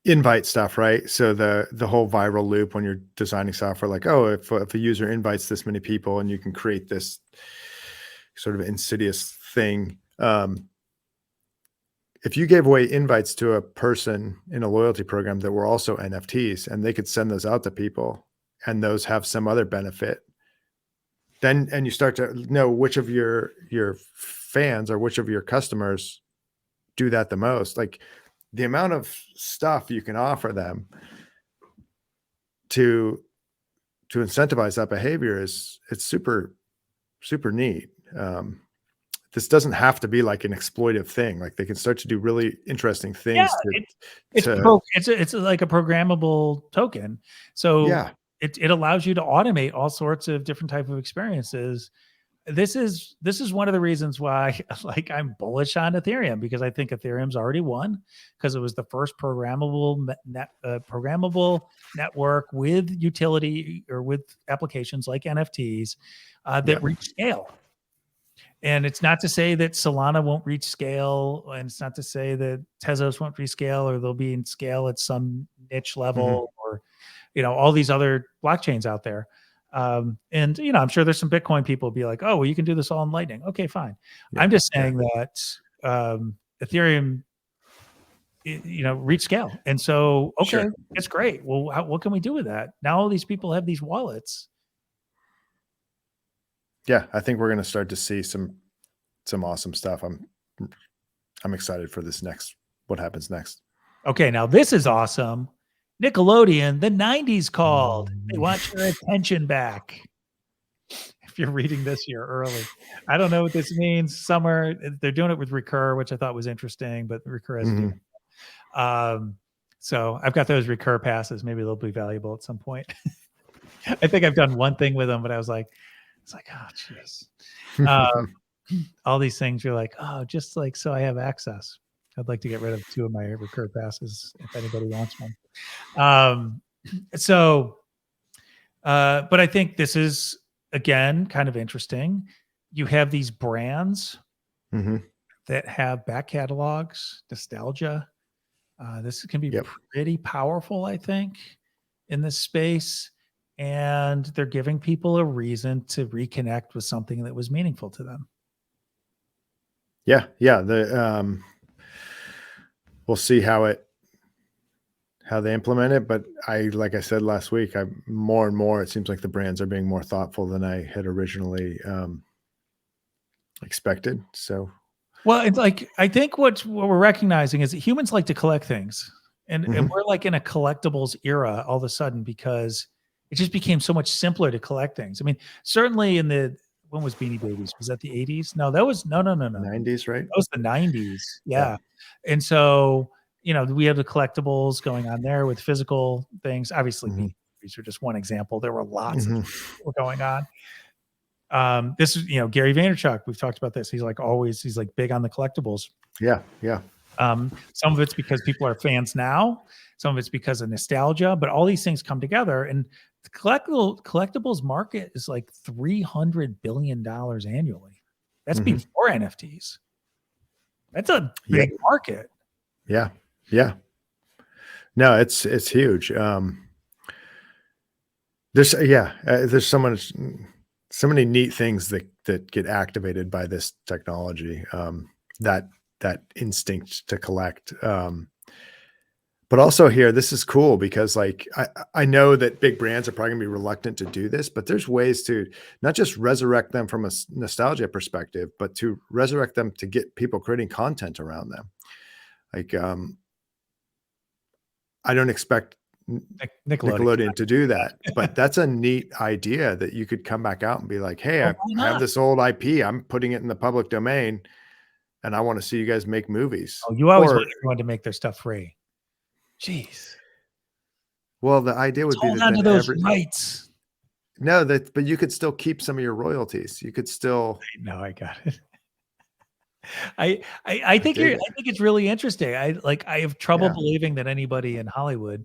invite stuff, right? So the whole viral loop when you're designing software, like, oh, if a user invites this many people, and you can create this sort of insidious thing. If you gave away invites to a person in a loyalty program that were also NFTs, and they could send those out to people, and those have some other benefit, and you start to know which of your fans or which of your customers do that the most. Like, the amount of stuff you can offer them to incentivize that behavior it's super, super neat. This doesn't have to be like an exploitive thing. Like, they can start to do really interesting things. It's like a programmable token. So it allows you to automate all sorts of different type of experiences. This is one of the reasons why like I'm bullish on Ethereum, because I think Ethereum's already won, because it was the first programmable network with utility or with applications like NFTs that reach scale. And it's not to say that Solana won't reach scale, and it's not to say that Tezos won't reach scale, or they'll be in scale at some niche level, or all these other blockchains out there. And I'm sure there's some Bitcoin people be like, oh, well, you can do this all in Lightning. Okay, fine. I'm just saying that Ethereum, reach scale, and so it's great. Well, what can we do with that? Now all these people have these wallets. Yeah, I think we're going to start to see some awesome stuff. I'm excited for what happens next. Okay, now this is awesome. Nickelodeon, the 90s called. They want your attention back. If you're reading this year early. I don't know what this means. Summer, they're doing it with Recur, which I thought was interesting, but Recur has to do it. So I've got those Recur passes. Maybe they'll be valuable at some point. I think I've done one thing with them, but I was like, oh, jeez. All these things, you're like, oh, just like, so I have access. I'd like to get rid of 2 of my Recur passes if anybody wants one. But I think this is, again, kind of interesting. You have these brands that have back catalogs, nostalgia. This can be pretty powerful, I think, in this space. And they're giving people a reason to reconnect with something that was meaningful to them. Yeah. We'll see how they implement it. But like I said last week, more and more, it seems like the brands are being more thoughtful than I had originally expected. So, Well, it's like, I think what we're recognizing is that humans like to collect things, and we're like in a collectibles era all of a sudden, because it just became so much simpler to collect things. I mean, certainly when was Beanie Babies? Was that the 80s? No, that was no. 90s, right? That was the 90s. Yeah. Yeah. And so, we have the collectibles going on there with physical things. Obviously, Beanie Babies are just one example. There were lots of things that were going on. This is, Gary Vaynerchuk. We've talked about this. He's like big on the collectibles. Yeah. Some of it's because people are fans now. Some of it's because of nostalgia. But all these things come together, and the collectibles market is like $300 billion annually. That's before NFTs. That's a big market. Yeah. No, it's huge. There's so many neat things that get activated by this technology. That instinct to collect. But also here, this is cool because like I know that big brands are probably gonna be reluctant to do this, but there's ways to not just resurrect them from a nostalgia perspective, but to resurrect them to get people creating content around them. Like I don't expect Nickelodeon to do that, but that's a neat idea that you could come back out and be like, hey, I have this old IP, I'm putting it in the public domain, and I want to see you guys make movies. Oh, you always want everyone to make their stuff free. Jeez. Well, the idea would be hold on to those rights. No, but you could still keep some of your royalties. You could still. No, I got it. I think it's really interesting. I have trouble believing that anybody in Hollywood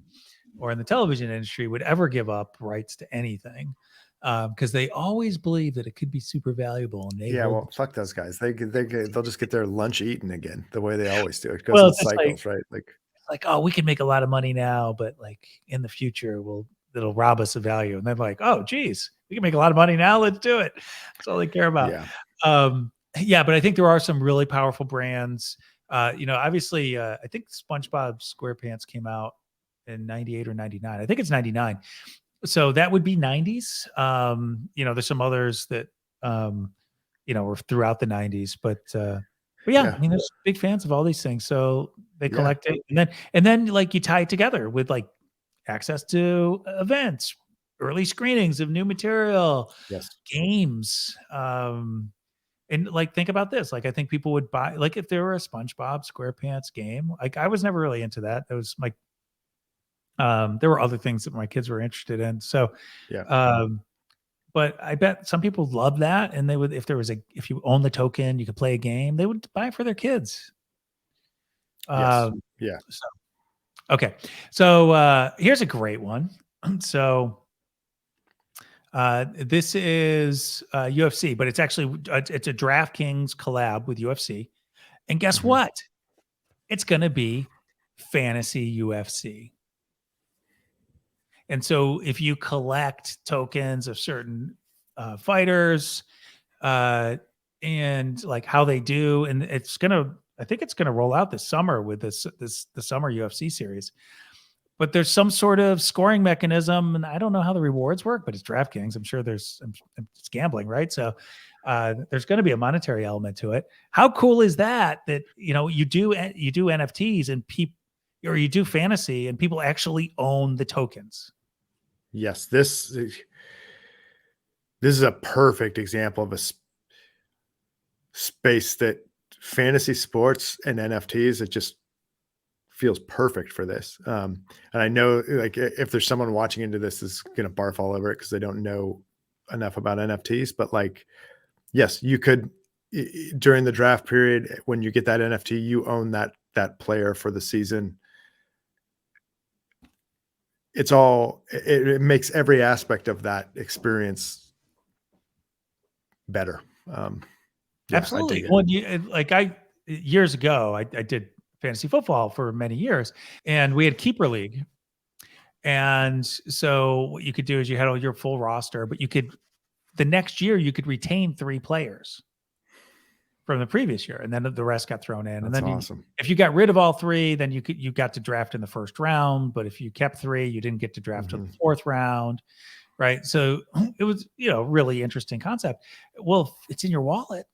or in the television industry would ever give up rights to anything, because they always believe that it could be super valuable. And well, fuck those guys. They'll just get their lunch eaten again the way they always do. It goes in cycles, right? Like, oh, we can make a lot of money now, but like in the future, it'll rob us of value. And then like, oh, geez, we can make a lot of money now. Let's do it. That's all they care about. But I think there are some really powerful brands. Obviously, I think SpongeBob SquarePants came out in 98 or 99. I think it's 99. So that would be 90s. There's some others that, were throughout the 90s, but I mean, there's big fans of all these things. So they collect it, and then like you tie it together with like access to events, early screenings of new material, games. And like, think about this. Like, I think people would buy, like, if there were a SpongeBob SquarePants game. Like, I was never really into that. It was like, there were other things that my kids were interested in. So, but I bet some people love that, and they would, if you own the token, you could play a game. They would buy it for their kids. Okay. So here's a great one. So this is UFC, but it's actually it's a DraftKings collab with UFC, and guess what? It's going to be fantasy UFC. And so if you collect tokens of certain fighters and like how they do, and I think it's gonna roll out this summer with the summer UFC series. But there's some sort of scoring mechanism, and I don't know how the rewards work, but it's DraftKings. I'm sure it's gambling, right? So there's going to be a monetary element to it. How cool is that? That you do NFTs and or you do fantasy and people actually own the tokens. Yes, this is a perfect example of a space that fantasy sports and NFTs, it just feels perfect for this. And I know, like, if there's someone watching into this is going to barf all over it because they don't know enough about NFTs, but like, yes, you could, during the draft period, when you get that NFT, you own that player for the season. It makes every aspect of that experience better. Absolutely. Well, years ago, I did fantasy football for many years, and we had keeper league. And so what you could do is you had all your full roster, but the next year you could retain 3 players from the previous year, and then the rest got thrown in. That's and then awesome. If you got rid of all 3, then you got to draft in the first round. But if you kept 3, you didn't get to draft till the 4th round, right? So it was, really interesting concept. Well, it's in your wallet.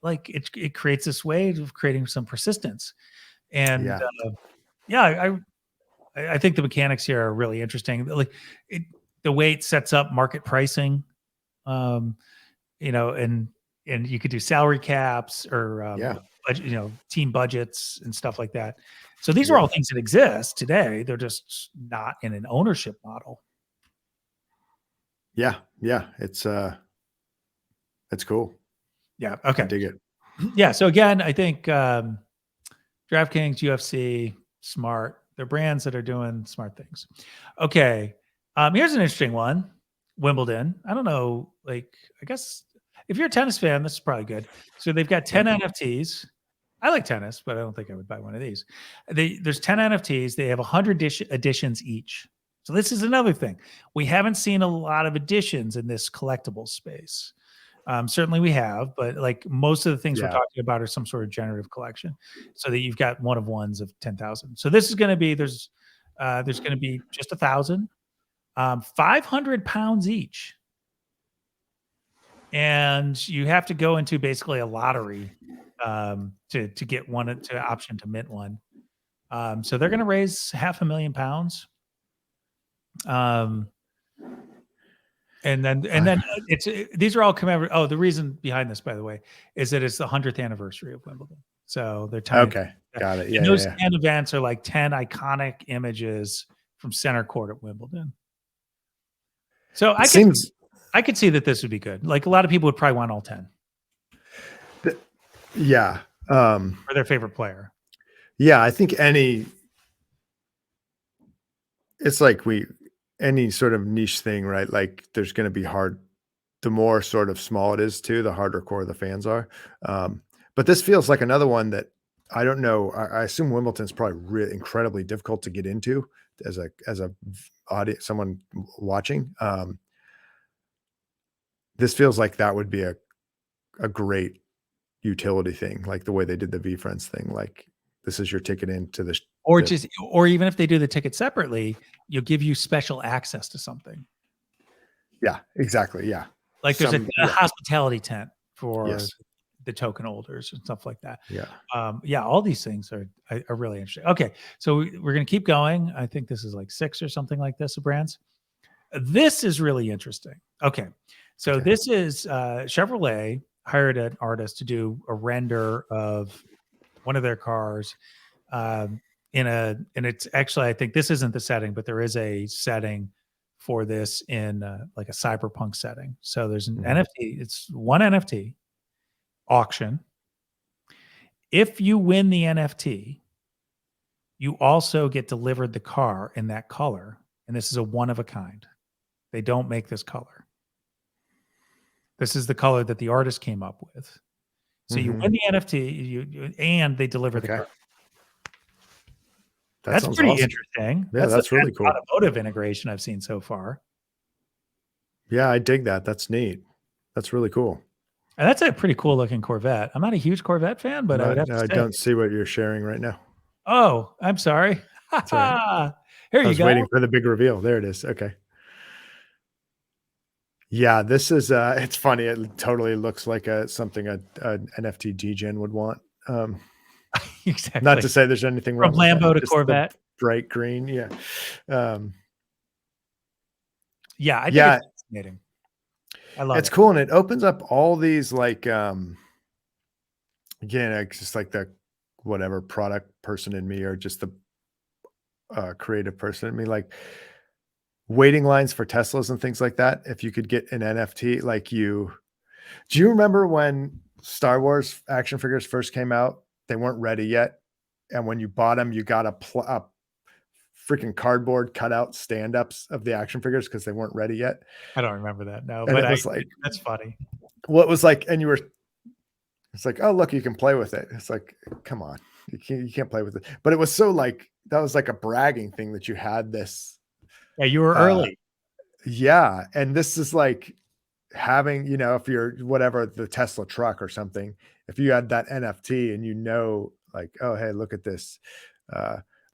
like it creates this way of creating some persistence. And Yeah. yeah, I think the mechanics here are really interesting. Like the way it sets up market pricing, um, you know, and you could do salary caps or Yeah. budget, you know, team budgets and stuff like that. So these are Yeah. all things that exist today. They're just not in an ownership model. Yeah. Yeah. It's cool. Yeah. I Okay. dig it. Yeah. So again, I think DraftKings, UFC, smart. They're brands that are doing smart things. Okay. Here's an interesting one. Wimbledon. I don't know. Like, I guess if you're a tennis fan, this is probably good. So they've got 10 NFTs. I like tennis, but I don't think I would buy one of these. There's 10 NFTs. They have 100 editions each. So this is another thing. We haven't seen a lot of editions in this collectible space. Certainly we have, but like most of the things we're Yeah. talking about are some sort of generative collection, so that you've got one of ones of 10,000. So this is going to be there's going to be just 1,000, 500 pounds each, and you have to go into basically a lottery to get one to option to mint one. So they're going to raise £500,000. And then these are all commemorative. Oh, the reason behind this, by the way, is that it's the 100th anniversary of Wimbledon. So they're tying Okay. Got it. and Yeah. those Yeah. 10 events are like 10 iconic images from center court at Wimbledon. So I could see that this would be good. Like a lot of people would probably want all 10 Yeah. for their favorite player. Yeah. I think it's like any sort of niche thing, right? Like there's going to be the more sort of small it is too, the harder core the fans are. But this feels like another one that I don't know. I assume Wimbledon's probably really incredibly difficult to get into as a audience, someone watching. This feels like that would be a great utility thing, like the way they did the VFriends thing. Like this is your ticket into the Or even if they do the ticket separately, you'll give you special access to something. Yeah, exactly. Yeah. Like there's a hospitality tent for the token holders and stuff like that. Yeah. Yeah, all these things are really interesting. Okay, so we're going to keep going. I think this is like 6 or something like this of brands. This is really interesting. Okay, so this is Chevrolet hired an artist to do a render of one of their cars. And it's actually, I think this isn't the setting, but there is a setting for this in like a cyberpunk setting. So there's an NFT. It's one NFT auction. If you win the NFT, you also get delivered the car in that color. And this is a one of a kind. They don't make this color. This is the color that the artist came up with. So you win the NFT, and they deliver the car. That's pretty interesting. Yeah, that's really cool. Automotive integration I've seen so far. Yeah, I dig that. That's neat. That's really cool. And that's a pretty cool looking Corvette. I'm not a huge Corvette fan, but I would have to say. I don't see what you're sharing right now. Oh, I'm sorry. Right. Here you go. I was waiting for the big reveal. There it is. Okay. Yeah, this is it's funny. It totally looks like something an NFT degen would want. Exactly. Not to say there's anything wrong from Lambo to Corvette. Bright green. Yeah. Yeah, I think it's fascinating. I love it. It's cool, and it opens up all these like again, it's just like the whatever product person in me or just the creative person in me, like waiting lines for Teslas and things like that. If you could get an NFT, do you remember when Star Wars action figures first came out? They weren't ready yet. And when you bought them, you got a freaking cardboard cutout stand-ups of the action figures because they weren't ready yet. I don't remember that. No, and but it was like, that's funny. Well, it was like, and it's like, oh, look, you can play with it. It's like, come on, you can't play with it. But it was so like, that was like a bragging thing that you had this. Yeah, you were early. Yeah. And this is like having, if you're whatever, the Tesla truck or something, if you had that NFT and like, oh, hey, look at this.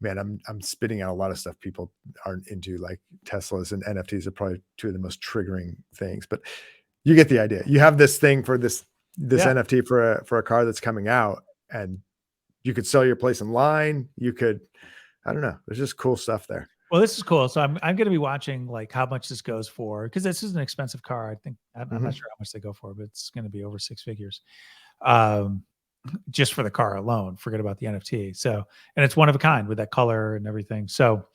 Man, I'm spitting out a lot of stuff people aren't into, like Teslas and NFTs are probably two of the most triggering things, but you get the idea. You have this thing for this this NFT for a car that's coming out, and you could sell your place in line. You could, I don't know. There's just cool stuff there. Well, this is cool. So I'm going to be watching like how much this goes for, because this is an expensive car. I think I'm not sure how much they go for, but it's going to be over 6 figures, just for the car alone. Forget about the NFT. So, and it's one of a kind with that color and everything. So,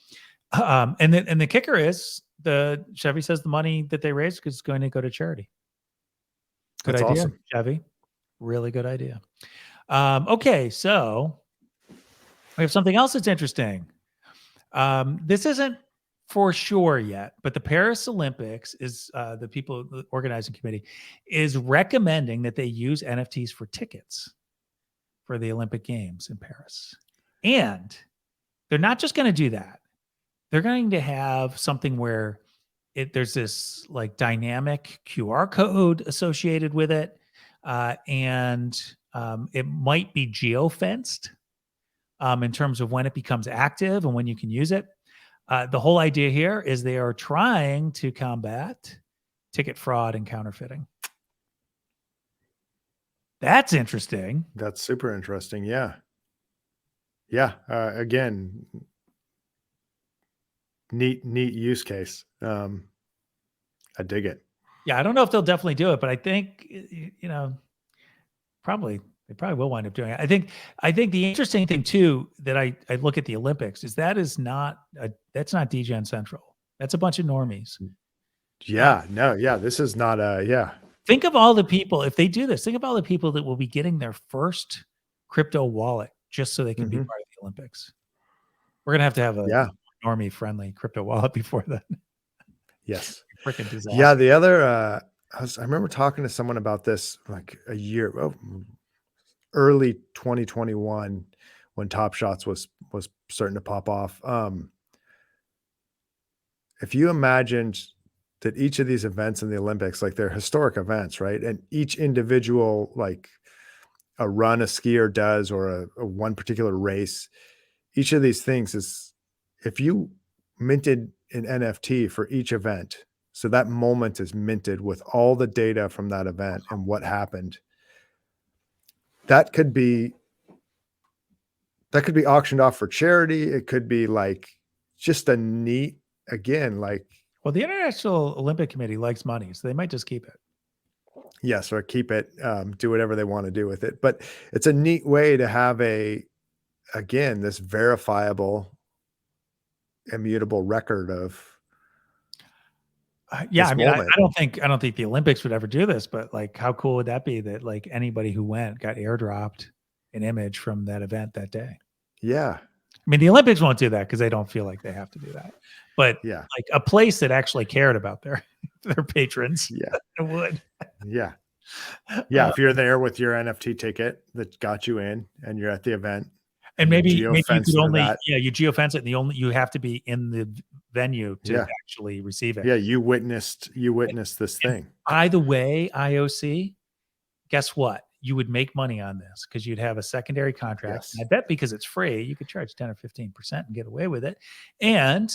and the kicker is the Chevy says the money that they raised is going to go to charity. Good That's idea, awesome. Chevy. Really good idea. Okay, so we have something else that's interesting. This isn't for sure yet, but the Paris Olympics is the people, the organizing committee is recommending that they use NFTs for tickets for the Olympic Games in Paris. And they're not just going to do that. They're going to have something where there's this like dynamic QR code associated with it. And it might be geo-fenced in terms of when it becomes active and when you can use it. The whole idea here is they are trying to combat ticket fraud and counterfeiting. That's interesting. That's super interesting. Yeah. Yeah. Again, neat use case. I dig it. Yeah, I don't know if they'll definitely do it, but I think probably they probably will wind up doing it. I think the interesting thing too that I look at the Olympics is that's not DGen Central. That's a bunch of normies. Yeah, no, yeah, this is not yeah. Think of all the people, if they do this, think of all the people that will be getting their first crypto wallet just so they can be part of the Olympics. We're going to have a normie friendly crypto wallet before then. Yes. Freaking disaster. Yeah. The other, I remember talking to someone about this like early 2021 when Top Shots was starting to pop off. If you imagined that each of these events in the Olympics, like they're historic events, right? And each individual, like a run a skier does or a one particular race, each of these things is, if you minted an NFT for each event, so that moment is minted with all the data from that event and what happened, that could be auctioned off for charity. It could be like just a neat, again, like, well, the International Olympic Committee likes money, so they might just keep it. Yes, or keep it, do whatever they want to do with it. But it's a neat way to have this verifiable, immutable record of. Yeah, I mean, I don't think the Olympics would ever do this, but like, how cool would that be that like anybody who went got airdropped an image from that event that day? Yeah. I mean, the Olympics won't do that because they don't feel like they have to do that. But yeah, like a place that actually cared about their patrons, it would. Yeah. Yeah. If you're there with your NFT ticket that got you in and you're at the event. And maybe you could only, you geofence it and you have to be in the venue to actually receive it. Yeah. You witnessed this thing. By the way, IOC, guess what? You would make money on this because you'd have a secondary contract. Yes. And I bet because it's free, you could charge 10 or 15% and get away with it. And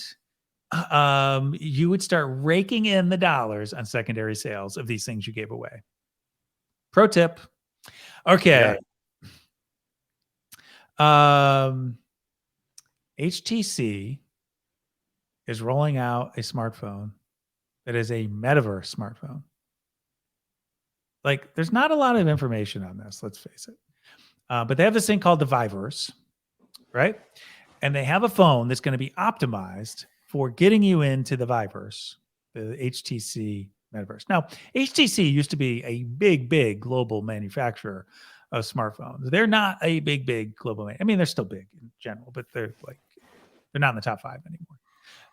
you would start raking in the dollars on secondary sales of these things you gave away. Pro tip. Okay. HTC is rolling out a smartphone that is a metaverse smartphone. Like, there's not a lot of information on this, let's face it. But they have this thing called the Viverse, right? And they have a phone that's going to be optimized for getting you into the Viverse, the HTC metaverse. Now, HTC used to be a big global manufacturer of smartphones. They're not a big global. I mean, they're still big in general, but they're not in the top 5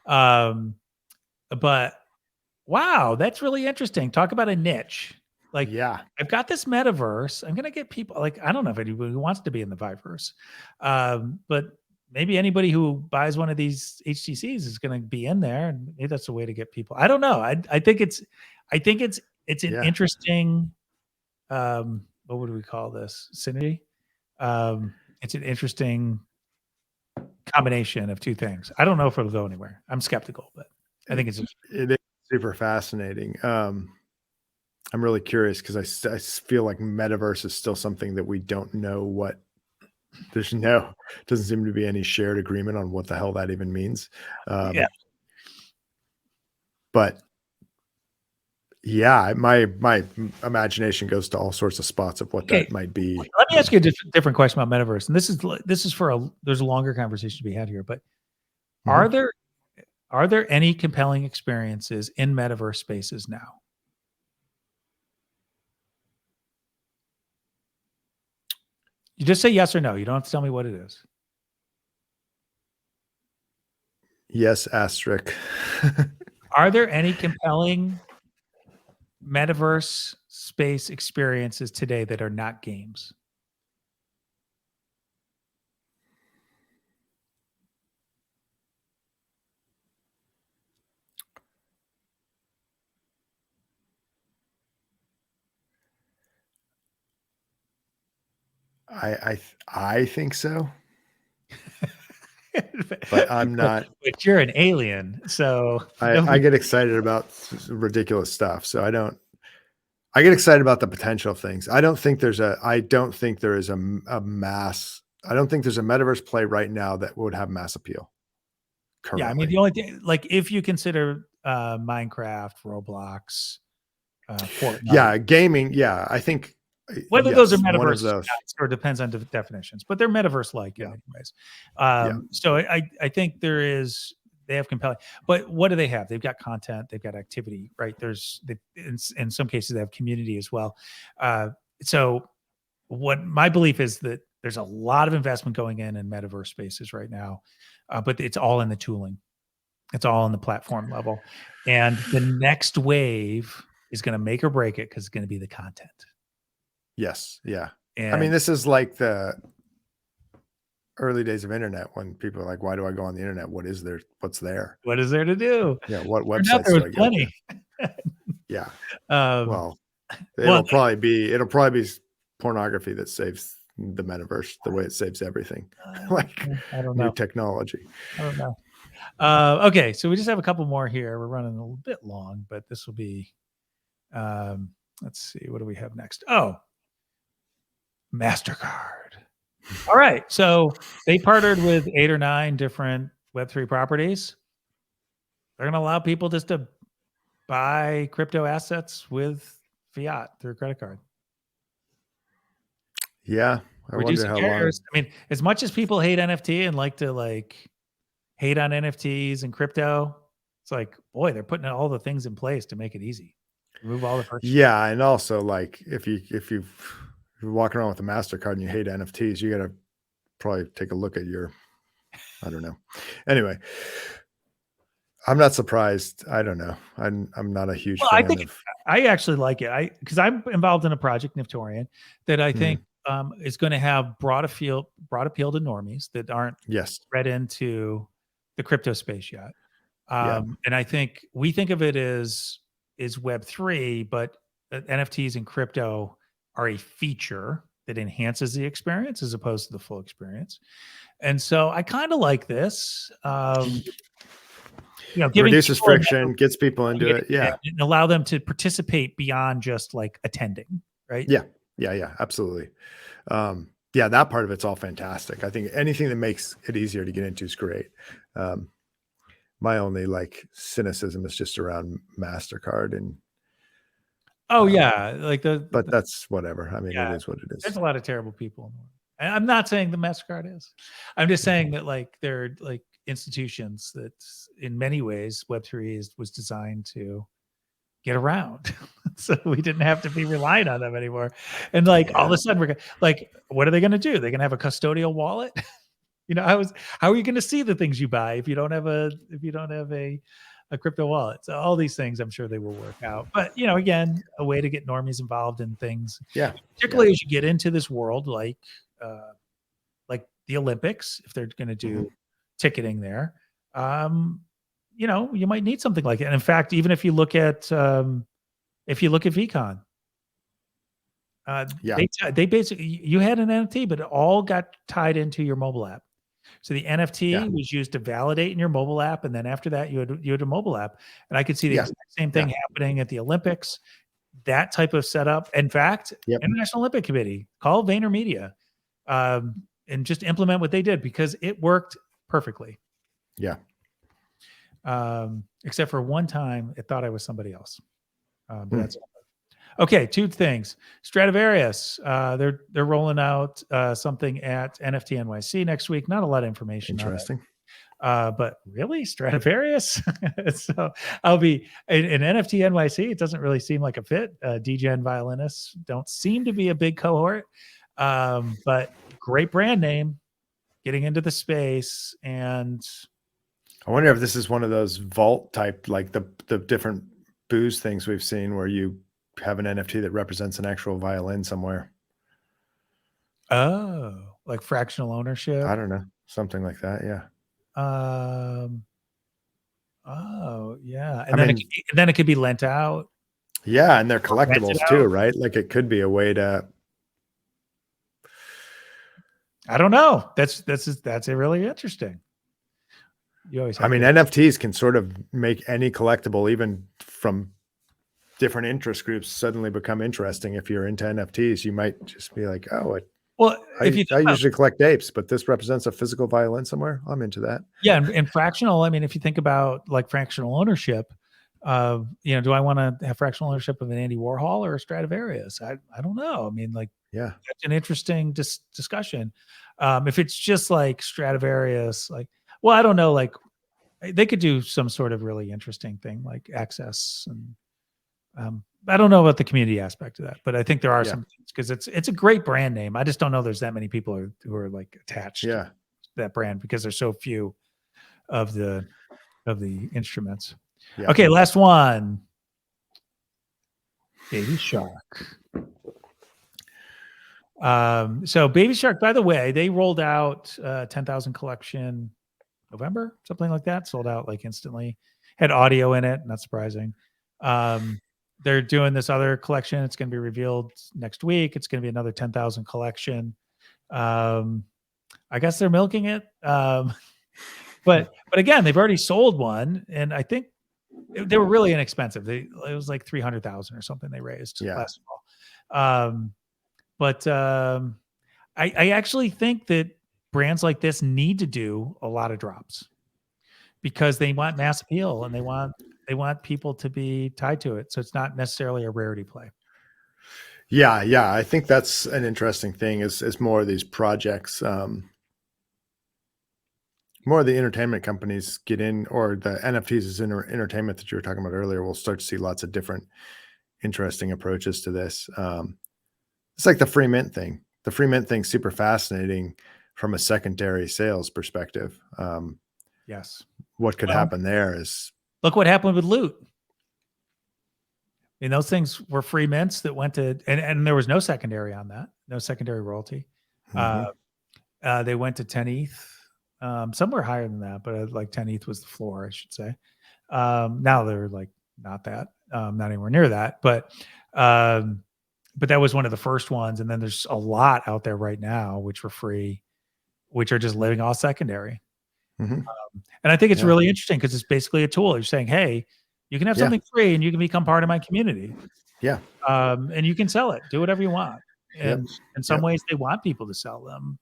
anymore. But wow, that's really interesting. Talk about a niche. Like, I've got this metaverse. I'm going to get people, like, I don't know if anybody who wants to be in the Viverse, but maybe anybody who buys one of these HTCs is going to be in there, and maybe that's a way to get people. I don't know. I think it's an interesting, what would we call this? Synergy. It's an interesting combination of two things. I don't know if it'll go anywhere. I'm skeptical, but I think it is super fascinating. I'm really curious because I feel like metaverse is still something that we don't know what. Doesn't seem to be any shared agreement on what the hell that even means. Yeah. But yeah, my imagination goes to all sorts of spots of what Okay. that might be. Let me ask you a different question about metaverse, and this is for there's a longer conversation to be had here. But are Mhm. there any compelling experiences in metaverse spaces now? You just say yes or no. You don't have to tell me what it is. Yes, asterisk. Are there any compelling metaverse space experiences today that are not games? I think so, but I'm not. But you're an alien, so I get excited about ridiculous stuff, so I don't. I get excited about the potential of things. I don't think there is a mass. I don't think there's a metaverse play right now that would have mass appeal Yeah, I mean, currently. the only thing, like, if you consider Minecraft, Roblox, Fortnite, Yeah, gaming. Yeah, I think whether those are yes, one of metaverse those. or depends on definitions, but they're metaverse-like in Yeah, many ways. yeah, So I think they have compelling, but what do they have? They've got content, they've got activity, right? In some cases they have community as well. So what my belief is that there's a lot of investment going in metaverse spaces right now, but it's all in the tooling. It's all on the platform level, and the next wave is going to make or break it because it's going to be the content. yes, yeah. I mean, And this is like the early days of internet when people are like, "Why do I go on the internet? What is there? What's there? what is there to do? Yeah, what Turned out websites there do was I go to?" plenty. Yeah. Um, Well, well, it'll probably be pornography that saves the metaverse the way it saves everything, like I don't new know. technology. I don't know. Okay, so we just have a couple more here. We're running a little bit long, but this will be. Um, let's see. What do we have next? Oh, MasterCard. All right. So they partnered with 8 or 9 different Web3 properties. They're going to allow people just to buy crypto assets with fiat through a credit card. Yeah, I wonder Reducing how long. barriers. I mean, as much as people hate NFT and like to hate on NFTs and crypto, it's like, boy, they're putting all the things in place to make it easy. Remove all the friction. Yeah, and also, like, if you're walking around with a MasterCard and you hate NFTs, you gotta probably take a look at your. I don't know. Anyway, I'm not surprised. I don't know. I'm not a huge Well, I fan think of. I actually like it. Because I'm involved in a project, Niftorian, that I think Mm, is going to have broad appeal to normies that aren't yes. read into the crypto space yet. Yeah. And I think we think of it as is Web3, but NFTs and crypto are a feature that enhances the experience as opposed to the full experience. And so I kind of like this. Giving Reduces people friction, gets people into another it. Yeah. and allow them to participate beyond just like attending, right? Yeah. Yeah. Yeah. Absolutely. Yeah, that part of it's all fantastic. I think anything that makes it easier to get into is great. Um, my only like cynicism is just around MasterCard and Oh um, yeah, like but that's whatever. I mean, it yeah. is what it There's is. a lot of terrible people in the world. And I'm not saying the MasterCard is. I'm just saying that like they're like institutions that in many ways Web3 was designed to get around. So we didn't have to be relying on them anymore. And like all of Yeah. a sudden we're gonna like, what are they gonna do? They're gonna have a custodial wallet? How are you gonna see the things you buy if you don't have a crypto wallet? So all these things I'm sure they will work out. But again, a way to get normies involved in things, Yeah. Yeah. particularly as you get into this world like the Olympics, if they're gonna Mhm. do ticketing there. Um, you might need something like it. And in fact, even if you look at VCon, Yeah. they basically you had an NFT, but it all got tied into your mobile app. So the Yeah. NFT was used to validate in your mobile app, and then after that, you had a mobile app. And I could see the Yeah. exact same Yeah. thing happening at the Olympics. that type of setup. In fact, Yep. International Olympic Committee, call VaynerMedia, and just implement what they did because it worked perfectly. Yeah. Except for one time, it thought I was somebody else. But that's okay. Two things. Stradivarius, they're rolling out something at NFT NYC next week. Not a lot of information. Interesting. But really, Stradivarius. So I'll be in NFT NYC. It doesn't really seem like a fit. DGen violinists don't seem to be a big cohort, but great brand name, getting into the space. And I wonder if this is one of those vault type, like the different booze things we've seen where you have an NFT that represents an actual violin somewhere. Oh, like fractional ownership. I don't know, something like that. Yeah. Oh yeah, and then it could be lent out. Yeah, and they're collectibles too, right? Like it could be a way to. I don't know. That's a really interesting. You always. I mean, NFTs can sort of make any collectible, even from different interest groups, suddenly become interesting. If you're into NFTs, you might just be like, "Oh, I usually collect apes, but this represents a physical violin somewhere. I'm into that." Yeah, and fractional. I mean, if you think about like fractional ownership, do I want to have fractional ownership of an Andy Warhol or a Stradivarius? I don't know. I mean, like, yeah, that's an interesting discussion. If it's just like Stradivarius, like, well, I don't know, like they could do some sort of really interesting thing like access, and I don't know about the community aspect of that, but I think there are some things because it's a great brand name. I just don't know there's that many people who are like attached to that brand because there's so few of the instruments. Yeah. Okay, last one. Baby Shark. So Baby Shark, by the way, they rolled out 10,000 collection November, something like that. Sold out like instantly. Had audio in it, not surprising. They're doing this other collection. It's going to be revealed next week. It's going to be another 10,000 collection. I guess they're milking it. But again, they've already sold one, and I think they were really inexpensive. It was like 300,000 or something they raised last fall. I actually think that brands like this need to do a lot of drops because they want mass appeal and they want people to be tied to it. So it's not necessarily a rarity play. Yeah. I think that's an interesting thing is more of these projects. More of the entertainment companies get in, or the NFTs is entertainment that you were talking about earlier. We'll start to see lots of different interesting approaches to this. It's like the free mint thing. The free mint thing's super fascinating from a secondary sales perspective. Yes. What could happen there is look what happened with loot. I mean, those things were free mints that went to, and there was no secondary on that, no secondary royalty. They went to 10 ETH. Somewhere higher than that, but like 10 ETH was the floor, I should say. Now they're like not that, not anywhere near that, but that was one of the first ones. And then there's a lot out there right now, which were free, which are just living off secondary. And I think it's really interesting because it's basically a tool. You're saying, hey, you can have something free and you can become part of my community. Yeah. And you can sell it, do whatever you want. And in some ways they want people to sell them.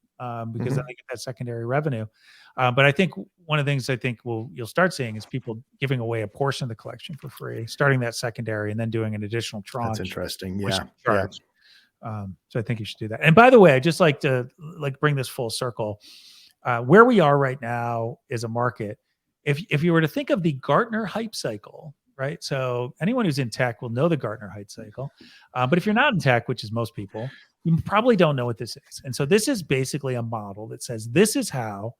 Because then they get that secondary revenue. But I think one of the things you'll start seeing is people giving away a portion of the collection for free, starting that secondary and then doing an additional tranche. That's interesting. Yeah. So I think you should do that. And by the way, I just like to bring this full circle. Where we are right now is a market. If you were to think of the Gartner hype cycle, right? So anyone who's in tech will know the Gartner hype cycle. But if you're not in tech, which is most people, you probably don't know what this is. And so this is basically a model that says this is how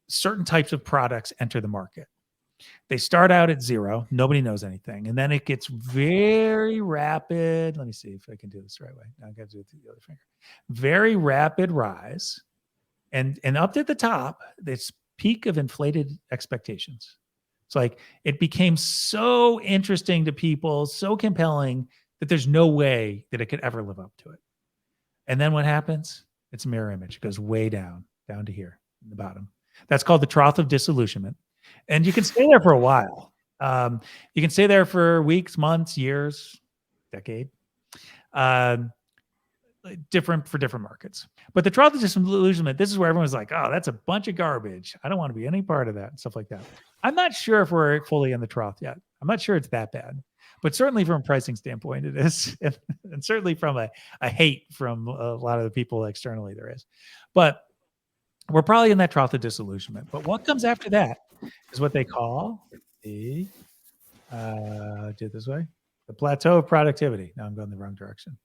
certain types of products enter the market. They start out at zero. Nobody knows anything. And then it gets very rapid. Let me see if I can do this the right way. Now I got to do it through the other finger. Very rapid rise. And up at the top, this peak of inflated expectations. It's like it became so interesting to people, so compelling that there's no way that it could ever live up to it. And then what happens? It's a mirror image. It goes way down to here in the bottom. That's called the trough of disillusionment. And you can stay there for a while. You can stay there for weeks, months, years, decade. Different for different markets. But the trough of disillusionment, this is where everyone's like, oh, that's a bunch of garbage. I don't want to be any part of that and stuff like that. I'm not sure if we're fully in the trough yet. I'm not sure it's that bad. But certainly from a pricing standpoint, it is. And certainly from a hate from a lot of the people externally, there is. But we're probably in that trough of disillusionment. But what comes after that is what they call the, do it this way, the plateau of productivity. Now I'm going the wrong direction.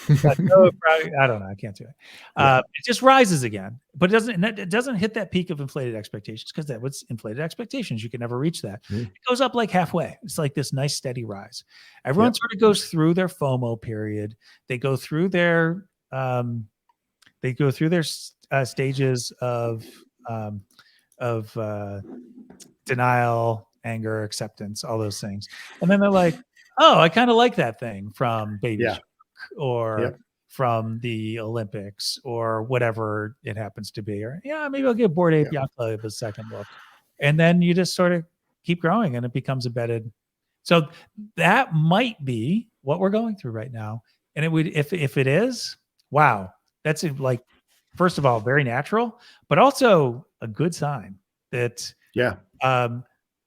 I don't know. I can't do it. It just rises again, but it doesn't hit that peak of inflated expectations, because that was inflated expectations. You can never reach that. It goes up like halfway. It's like this nice steady rise. Everyone sort of goes through their FOMO period. They go through their stages of denial, anger, acceptance, all those things, and then they're like, oh, I kind of like that thing from Baby Shark, or from the Olympics, or whatever it happens to be, or maybe I'll give Bored Ape Yacht Club a second look, and then you just sort of keep growing, and it becomes embedded. So that might be what we're going through right now, and it would, if it is, wow, that's like, first of all, very natural, but also a good sign that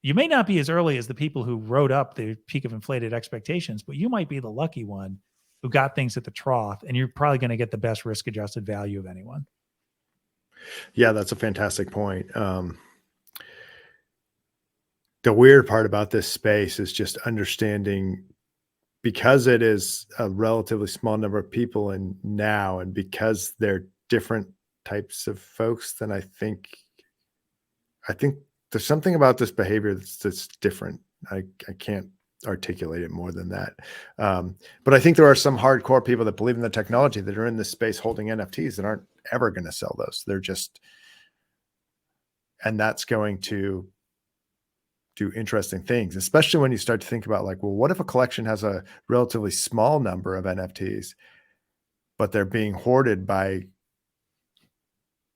you may not be as early as the people who rode up the peak of inflated expectations, but you might be the lucky one who got things at the trough, and you're probably going to get the best risk-adjusted value of anyone. Yeah, that's a fantastic point. The weird part about this space is just understanding, because it is a relatively small number of people in now, and because they're different types of folks, then I think there's something about this behavior that's different. I can't articulate it more than that. But I think there are some hardcore people that believe in the technology that are in this space holding NFTs that aren't ever going to sell those. They're just, and that's going to do interesting things, especially when you start to think about, like, well, what if a collection has a relatively small number of NFTs, but they're being hoarded by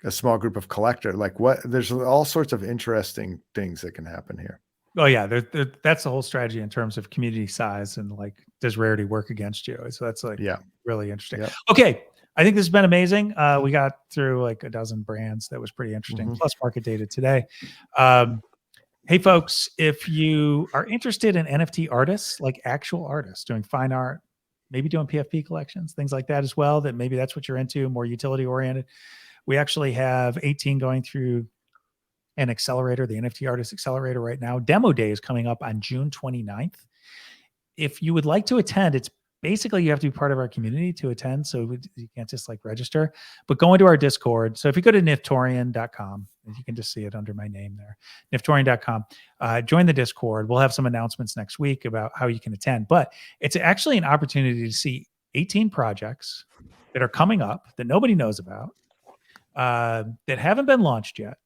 a small group of collector? Like, what, there's all sorts of interesting things that can happen here. Oh yeah, that's the whole strategy in terms of community size, and like, does rarity work against you? So that's like really interesting. Okay, I think this has been amazing. We got through like a dozen brands. That was pretty interesting. Plus market data today. Hey folks, if you are interested in NFT artists, like actual artists doing fine art, maybe doing PFP collections, things like that as well, that maybe that's what you're into, more utility oriented. We actually have 18 going through an accelerator, the NFT Artist Accelerator right now. Demo day is coming up on June 29th. If you would like to attend, it's basically you have to be part of our community to attend. So you can't just like register, but go into our Discord. So if you go to niftorian.com, you can just see it under my name there, niftorian.com, join the Discord. We'll have some announcements next week about how you can attend, but it's actually an opportunity to see 18 projects that are coming up that nobody knows about, that haven't been launched yet.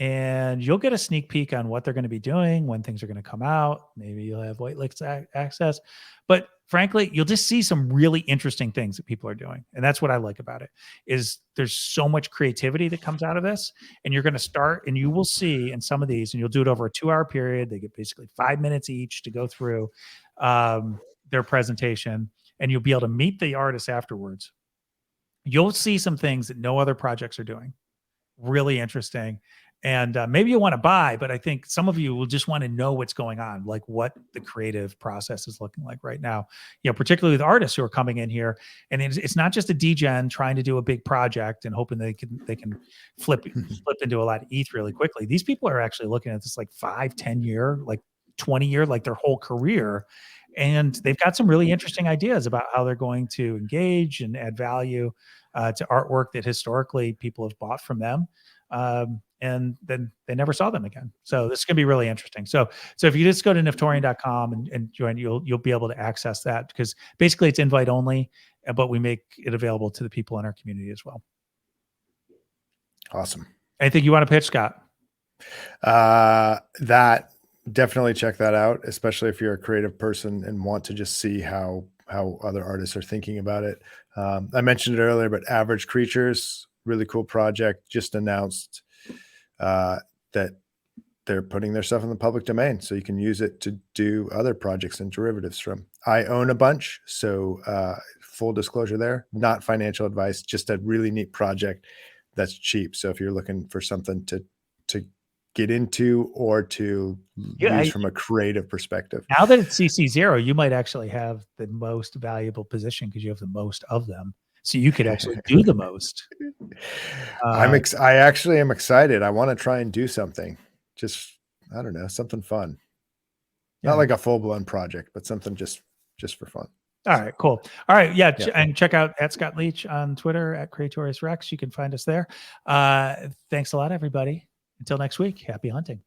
And you'll get a sneak peek on what they're going to be doing, when things are going to come out. Maybe you'll have whitelist access, but frankly, you'll just see some really interesting things that people are doing. And that's what I like about it, is there's so much creativity that comes out of this, and you're going to start, and you will see in some of these, and you'll do it over a 2-hour period. They get basically 5 minutes each to go through their presentation, and you'll be able to meet the artists afterwards. You'll see some things that no other projects are doing. Really interesting. And maybe you want to buy, but I think some of you will just want to know what's going on, like what the creative process is looking like right now. You know, particularly with artists who are coming in here, and it's not just a degen trying to do a big project and hoping they can flip into a lot of ETH really quickly. These people are actually looking at this like 5, 10 year, like 20 year, like their whole career. And they've got some really interesting ideas about how they're going to engage and add value to artwork that historically people have bought from them. And then they never saw them again. So this is going to be really interesting. So if you just go to niftorian.com and join, you'll be able to access that, because basically it's invite only, but we make it available to the people in our community as well. Awesome. Anything you want to pitch, Scott? That definitely check that out, especially if you're a creative person and want to just see how other artists are thinking about it. I mentioned it earlier, but Average Creatures, really cool project, just announced that they're putting their stuff in the public domain, so you can use it to do other projects and derivatives from. I own a bunch, so full disclosure there, not financial advice, just a really neat project that's cheap. So if you're looking for something to get into or to use from a creative perspective. Now that it's CC0, you might actually have the most valuable position because you have the most of them. So you could actually do the most. I actually am excited. I want to try and do something. Just, I don't know, something fun. Yeah. Not like a full-blown project, but something just for fun. All right, cool. All right, yeah, and check out at Skot Leach on Twitter at CreatoriousRex. You can find us there. Thanks a lot, everybody. Until next week, happy hunting.